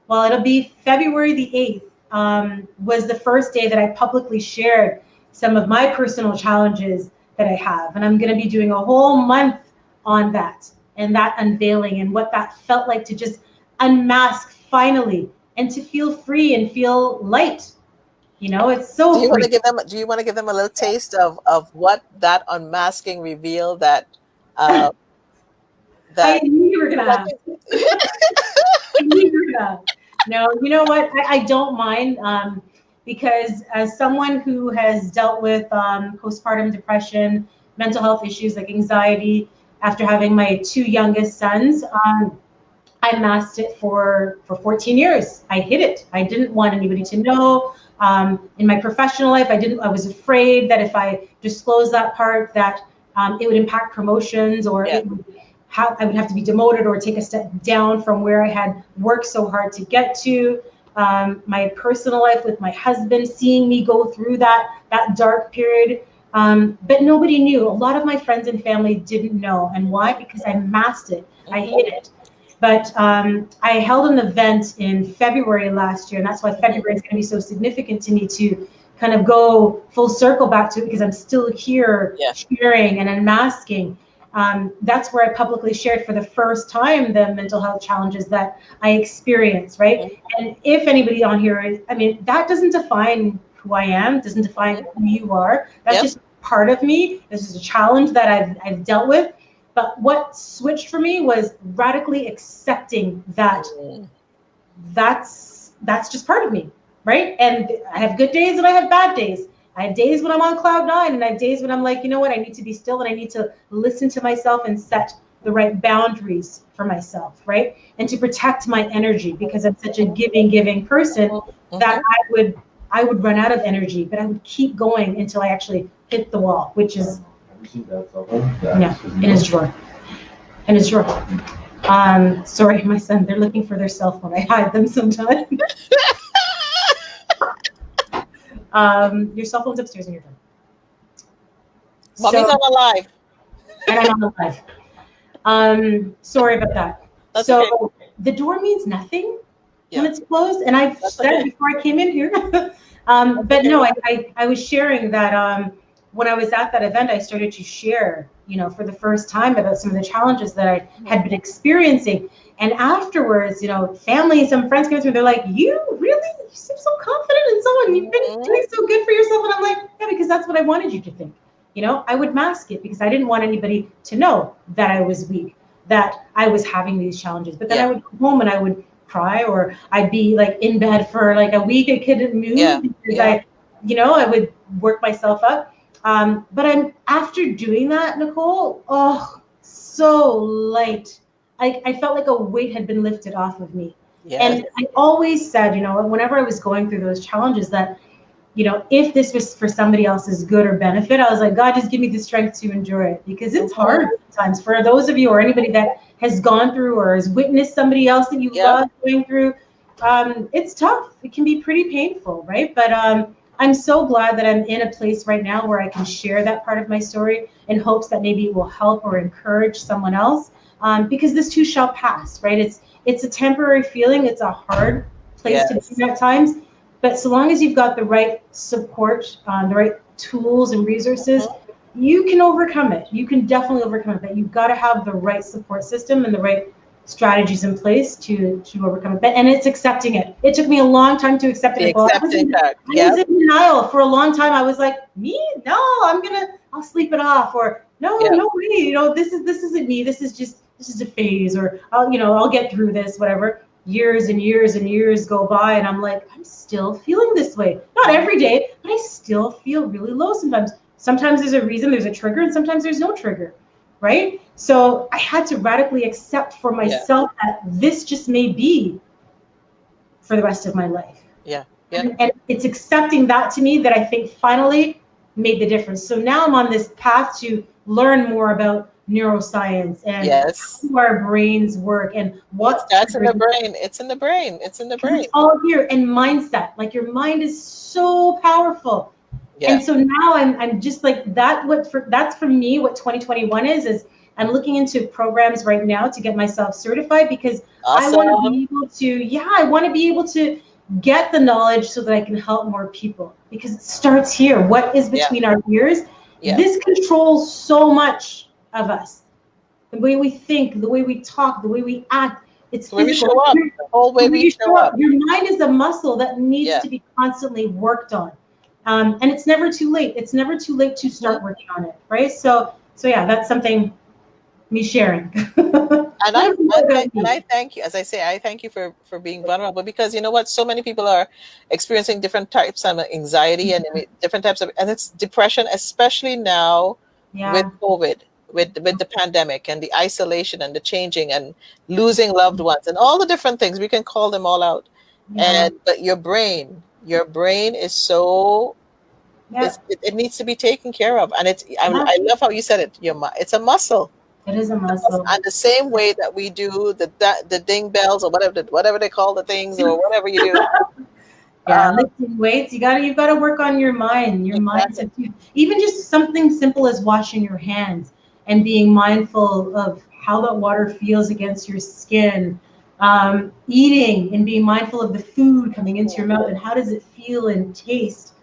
well, it'll be February the 8th, was the first day that I publicly shared some of my personal challenges that I have. And I'm going to be doing a whole month on that and that unveiling and what that felt like to just unmask finally and to feel free and feel light. You know, it's so do you want to give them a little taste of what that unmasking revealed that that I knew you were gonna ask. I knew you were gonna. No, you know what? I don't mind because as someone who has dealt with postpartum depression, mental health issues like anxiety after having my two youngest sons, I masked it for 14 years. I hid it. I didn't want anybody to know. In my professional life, I was afraid that if I disclosed that part, that it would impact promotions or I would have to be demoted or take a step down from where I had worked so hard to get to. My personal life with my husband, seeing me go through that dark period. But nobody knew. A lot of my friends and family didn't know. And why? Because I masked it. I hid it. But I held an event in February last year, and that's why February is going to be so significant to me to kind of go full circle back to it because I'm still here sharing and unmasking. That's where I publicly shared for the first time the mental health challenges that I experienced, right? And if anybody on here that doesn't define who I am, doesn't define who you are. That's just part of me. This is a challenge that I've dealt with. But what switched for me was radically accepting that that's just part of me, right? And I have good days and I have bad days. I have days when I'm on cloud nine and I have days when I'm like, you know what, I need to be still and I need to listen to myself and set the right boundaries for myself, right? And to protect my energy because I'm such a giving person that I would run out of energy, but I would keep going until I actually hit the wall, which is in his drawer. In his drawer. Sorry, my son, they're looking for their cell phone. I hide them sometimes. Your cell phone's upstairs in your drawer. Mommy's on live. And I'm on live. Sorry about that. That's so okay. The door means nothing when it's closed. And I've said it before I came in here. But no, I was sharing that when I was at that event, I started to share, for the first time about some of the challenges that I had been experiencing. And afterwards, family, some friends came through, they're like, you seem so confident in someone. You've been doing so good for yourself. And I'm like, yeah, because that's what I wanted you to think. I would mask it because I didn't want anybody to know that I was weak, that I was having these challenges. But then I would go home and I would cry, or I'd be like in bed for like a week. I couldn't move because I would work myself up. But after doing that, Nicole, so light. I felt like a weight had been lifted off of me. And I always said, whenever I was going through those challenges, that, if this was for somebody else's good or benefit, I was like, God, just give me the strength to endure it, because it's hard sometimes. For those of you or anybody that has gone through or has witnessed somebody else that you love going through, it's tough. It can be pretty painful, right? But I'm so glad that I'm in a place right now where I can share that part of my story in hopes that maybe it will help or encourage someone else, because this too shall pass, right? It's a temporary feeling. It's a hard place to be at times. But so long as you've got the right support, the right tools and resources, you can overcome it. You can definitely overcome it. But you've got to have the right support system and the right strategies in place to overcome it. And it's accepting it. It took me a long time to accept it. I was in denial for a long time. I was like, me? No, I'll sleep it off. Or no way. This isn't me. This is a phase. Or I'll get through this, whatever. Years and years and years go by, and I'm like, I'm still feeling this way. Not every day, but I still feel really low sometimes. Sometimes there's a reason, there's a trigger, and sometimes there's no trigger, right? So I had to radically accept for myself that this just may be for the rest of my life. And it's accepting that to me that I think finally made the difference. So now I'm on this path to learn more about neuroscience and how our brains work and that's in the brain. It's in the brain. It's all here. And mindset, like your mind is so powerful. And so now I'm just like that. That's for me what 2021 is I'm looking into programs right now to get myself certified, because I want to be able to I want to be able to get the knowledge so that I can help more people, because it starts here. What is between our ears? This controls so much of us. The way we think, the way we talk, the way we act. It's the way we show up. The whole way we show up. Your mind is a muscle that needs to be constantly worked on. And it's never too late. It's never too late to start working on it, right? So that's something me sharing. And I thank you. As I say, I thank you for being vulnerable, because you know what? So many people are experiencing different types of anxiety and different types of, and it's depression, especially now with COVID, with the pandemic and the isolation and the changing and losing loved ones and all the different things. We can call them all out. But your brain is so, it needs to be taken care of. And I love how you said it. It's a muscle. It is a muscle. And the same way that we do the ding bells or whatever they call the things, or whatever you do. Lifting weights. You've got to work on your mind. Your mindset too. Even just something simple as washing your hands and being mindful of how that water feels against your skin. Eating and being mindful of the food coming into your mouth and how does it feel and taste,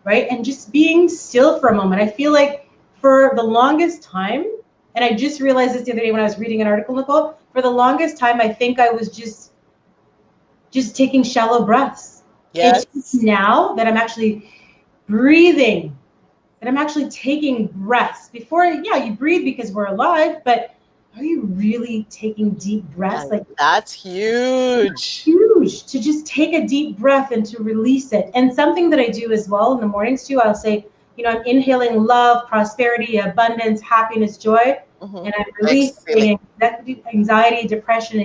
right? And just being still for a moment. I feel like for the longest time, and I just realized this the other day when I was reading an article, Nicole, for the longest time, I think I was just taking shallow breaths. It's now that I'm actually breathing, that I'm actually taking breaths. Before, you breathe because we're alive, but are you really taking deep breaths? Like that's huge. Huge to just take a deep breath and to release it. And something that I do as well in the mornings too, I'll say, I'm inhaling love, prosperity, abundance, happiness, joy, and I'm releasing anxiety, depression,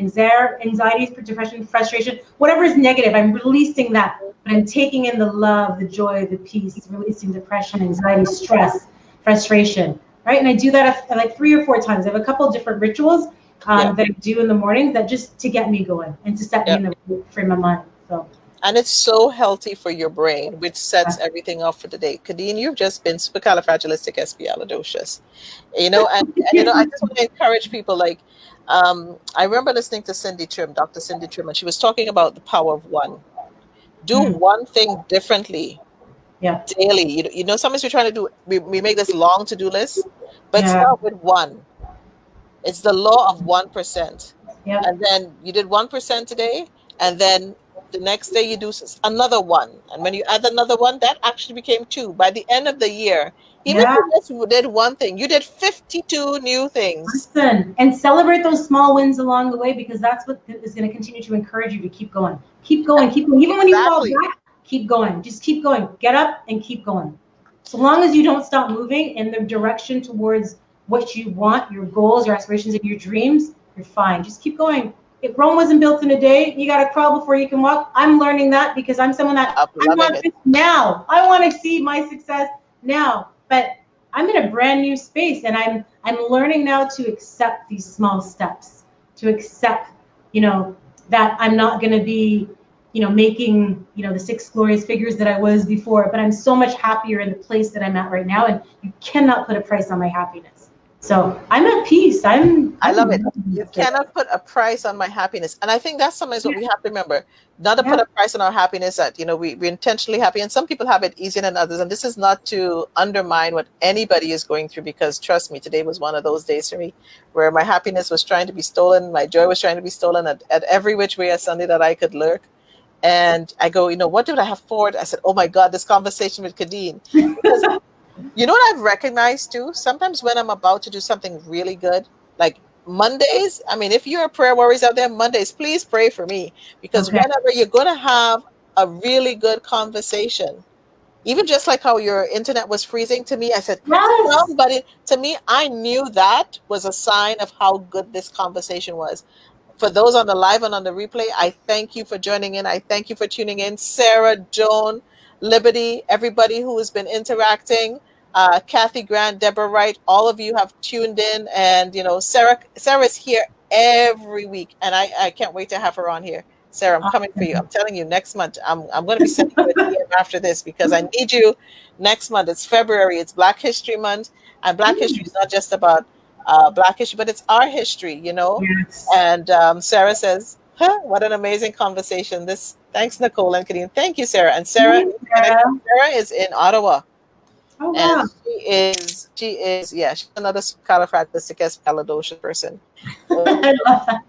depression, frustration, whatever is negative. I'm releasing that, but I'm taking in the love, the joy, the peace, releasing depression, anxiety, stress, frustration. Right, and I do that like 3 or 4 times. I have a couple of different rituals that I do in the morning that just to get me going and to set me in the right frame of mind. So. And it's so healthy for your brain, which sets everything off for the day. Kadine, you've just been supercalifragilisticexpialidocious. And I just want to encourage people. Like, I remember listening to Dr. Cindy Trim, and she was talking about the power of one. Do one thing differently. Daily. Sometimes we're trying to do, we make this long to-do list, but start with one. It's the law of 1%. And then you did 1% today, and then The next day you do another one. And when you add another one, that actually became 2. By the end of the year, even if Yeah. you just did one thing, you did 52 new things. Listen, and celebrate those small wins along the way, because that's what is going to continue to encourage you to keep going. Keep going, keep going. Even when you fall Exactly. back, keep going. Just keep going. Get up and keep going. So long as you don't stop moving in the direction towards what you want, your goals, your aspirations, and your dreams, you're fine. Just keep going. If Rome wasn't built in a day, you got to crawl before you can walk. I'm learning that because I'm someone that I'm I loving want it. this now. I want to see my success now. But I'm in a brand new space, and I'm learning now to accept these small steps, to accept, that I'm not going to be, making, the 6 glorious figures that I was before, but I'm so much happier in the place that I'm at right now, and you cannot put a price on my happiness. So I'm at peace. I love it. loving You this place. cannot put a price on my happiness. And I think that's sometimes what we have to remember. Not to Yeah. put a price on our happiness that, we're intentionally happy. And some people have it easier than others. And this is not to undermine what anybody is going through, because trust me, today was one of those days for me where my happiness was trying to be stolen. My joy was trying to be stolen at every which way a Sunday that I could lurk. And I go, what did I have forward? I said, oh my God, this conversation with Kadine. Because you know what I've recognized too? Sometimes when I'm about to do something really good, like Mondays, I mean, if you're prayer warriors out there, Mondays, please pray for me, because Okay. whenever you're going to have a really good conversation, even just like how your internet was freezing to me, I said, sit Yes. down, buddy. To me, I knew that was a sign of how good this conversation was. For those on the live and on the replay, I thank you for joining in. I thank you for tuning in. Sarah, Joan, Liberty, everybody who has been interacting, Kathy Grant, Deborah Wright, all of you have tuned in. And, Sarah's here every week, and I can't wait to have her on here. Sarah, I'm coming for you. I'm telling you, next month, I'm going to be sending you a DM after this, because I need you next month. It's February. It's Black History Month. And Black History is not just about Black history, but it's our history, Yes. And Sarah says, what an amazing conversation. Thanks, Nicole and Kadine. Thank you, Sarah. And Sarah Thanks, Sarah. is in Ottawa. Oh, And wow. she's another califragisticexpialidocious person. I love that.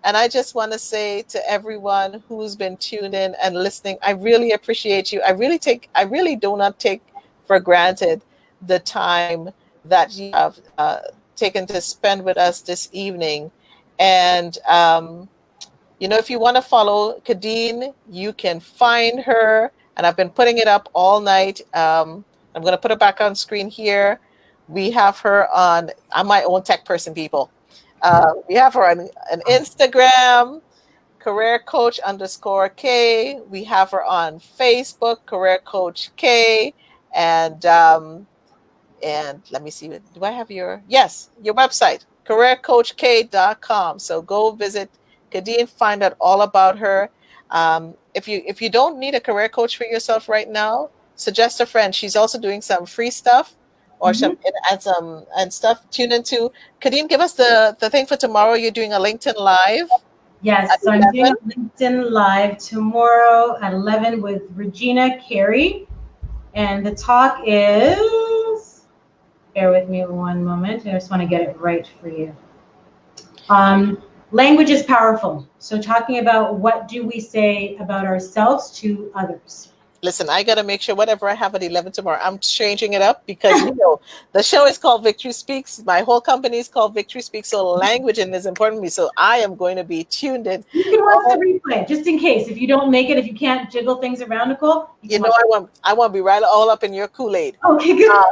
And I just want to say to everyone who's been tuned in and listening, I really appreciate you. I really do not take for granted the time that you have taken to spend with us this evening. And if you want to follow Kadine, you can find her. And I've been putting it up all night. I'm going to put it back on screen here. We have her on. I'm my own tech person, people. We have her on Instagram, career coach _K. We have her on Facebook, career coach K. And let me see. Do I have your website, careercoachk.com. So go visit Kadine, find out all about her. If you don't need a career coach for yourself right now, suggest a friend. She's also doing some free stuff or some stuff. Tune into Kadine. Give us the thing for tomorrow. You're doing a LinkedIn Live. Yes, so I'm doing a LinkedIn Live tomorrow at 11 with Regina Carey. And the talk is, bear with me one moment. I just want to get it right for you. Language is powerful. So talking about what do we say about ourselves to others. Listen, I got to make sure whatever I have at 11 tomorrow, I'm changing it up, because, the show is called Victory Speaks. My whole company is called Victory Speaks. So language is important to me. So I am going to be tuned in. You can watch the replay just in case. If you don't make it, if you can't jiggle things around, Nicole. I want to be right all up in your Kool-Aid. Okay, good.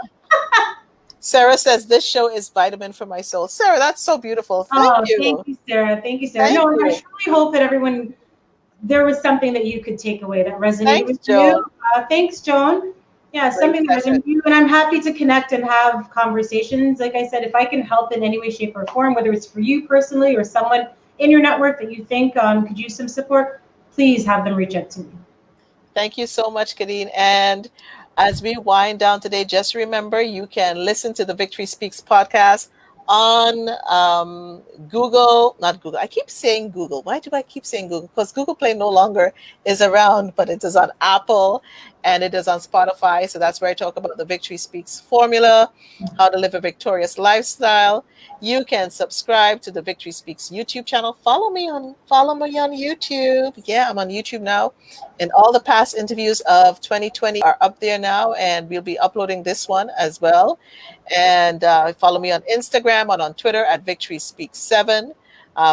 Sarah says, this show is vitamin for my soul. Sarah, that's so beautiful. Thank you. Thank you, Sarah. Thank you, Sarah. I truly hope that there was something that you could take away that resonated with you. Thanks, Joan. Yeah, something that resonated with you. And I'm happy to connect and have conversations. Like I said, if I can help in any way, shape, or form, whether it's for you personally or someone in your network that you think could use some support, please have them reach out to me. Thank you so much, Kadine. And as we wind down today, just remember you can listen to the Victory Speaks podcast on not Google. I keep saying Google. Why do I keep saying Google? Because Google Play no longer is around, but it is on Apple and it is on Spotify. So that's where I talk about the Victory Speaks formula, how to live a victorious lifestyle. You can subscribe to the Victory Speaks YouTube channel. Follow me on YouTube. Yeah, I'm on YouTube now. And all the past interviews of 2020 are up there now, and we'll be uploading this one as well. And follow me on Instagram and on Twitter at Victory Speaks 7.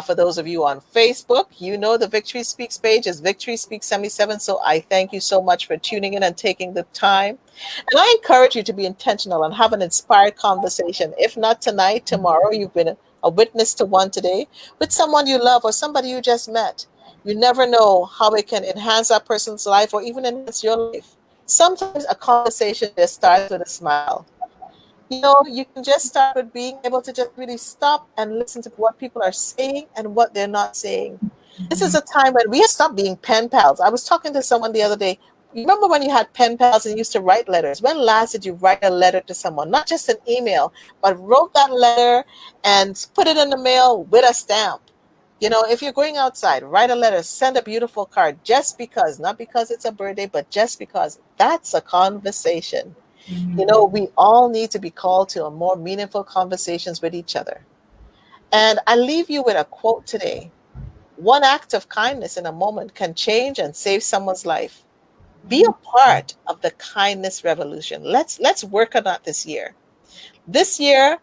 For those of you on Facebook, you know the Victory Speaks page is Victory Speaks 77. So I thank you so much for tuning in and taking the time. And I encourage you to be intentional and have an inspired conversation. If not tonight, tomorrow, you've been a witness to one today with someone you love or somebody you just met. You never know how it can enhance that person's life or even enhance your life. Sometimes a conversation just starts with a smile. You can just start with being able to just really stop and listen to what people are saying and what they're not saying. This is a time when we have stopped being pen pals. I was talking to someone the other day. You remember when you had pen pals and used to write letters? When last did you write a letter to someone? Not just an email, but wrote that letter and put it in the mail with a stamp. If you're going outside, write a letter, send a beautiful card just because, not because it's a birthday, but just because. That's a conversation. We all need to be called to a more meaningful conversations with each other. And I leave you with a quote today. One act of kindness in a moment can change and save someone's life. Be a part of the kindness revolution. Let's work on that this year. This year,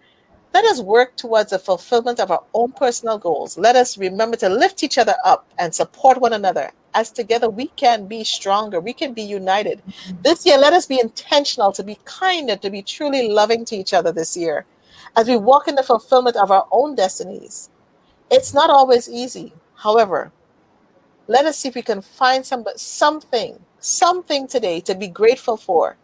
let us work towards the fulfillment of our own personal goals. Let us remember to lift each other up and support one another. As together, we can be stronger. We can be united. This year, let us be intentional to be kinder, to be truly loving to each other this year as we walk in the fulfillment of our own destinies. It's not always easy. However, let us see if we can find something today to be grateful for.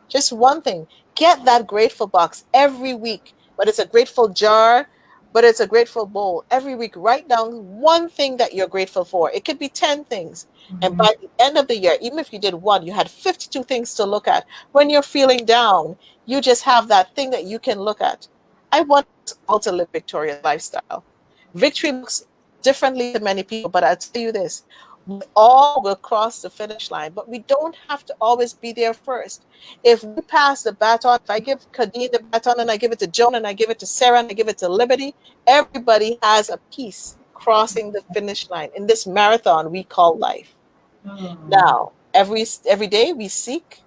Just one thing. Get that grateful box every week, but it's a grateful jar, but it's a grateful bowl. Every week, write down one thing that you're grateful for. It could be 10 things. And by the end of the year, even if you did one, you had 52 things to look at. When you're feeling down, you just have that thing that you can look at. I want us all to live victorious lifestyle. Victory looks differently to many people, but I'll tell you this. We all will cross the finish line, but we don't have to always be there first. If we pass the baton, if I give Kadine the baton and I give it to Joan and I give it to Sarah and I give it to Liberty, everybody has a piece crossing the finish line in this marathon we call life. Now, every day we seek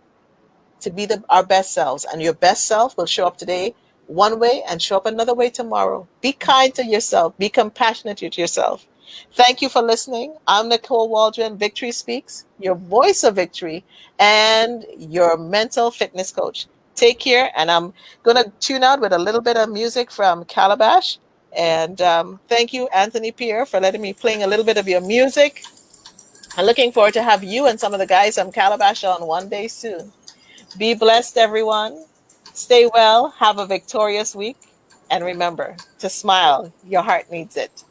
to be our best selves, and your best self will show up today one way and show up another way tomorrow. Be kind to yourself. Be compassionate to yourself. Thank you for listening. I'm Nicole Waldron, Victory Speaks, your voice of victory and your mental fitness coach. Take care, and I'm going to tune out with a little bit of music from Calabash. And thank you, Anthony Pierre, for letting me playing a little bit of your music. I'm looking forward to have you and some of the guys from Calabash on one day soon. Be blessed, everyone. Stay well. Have a victorious week. And remember to smile. Your heart needs it.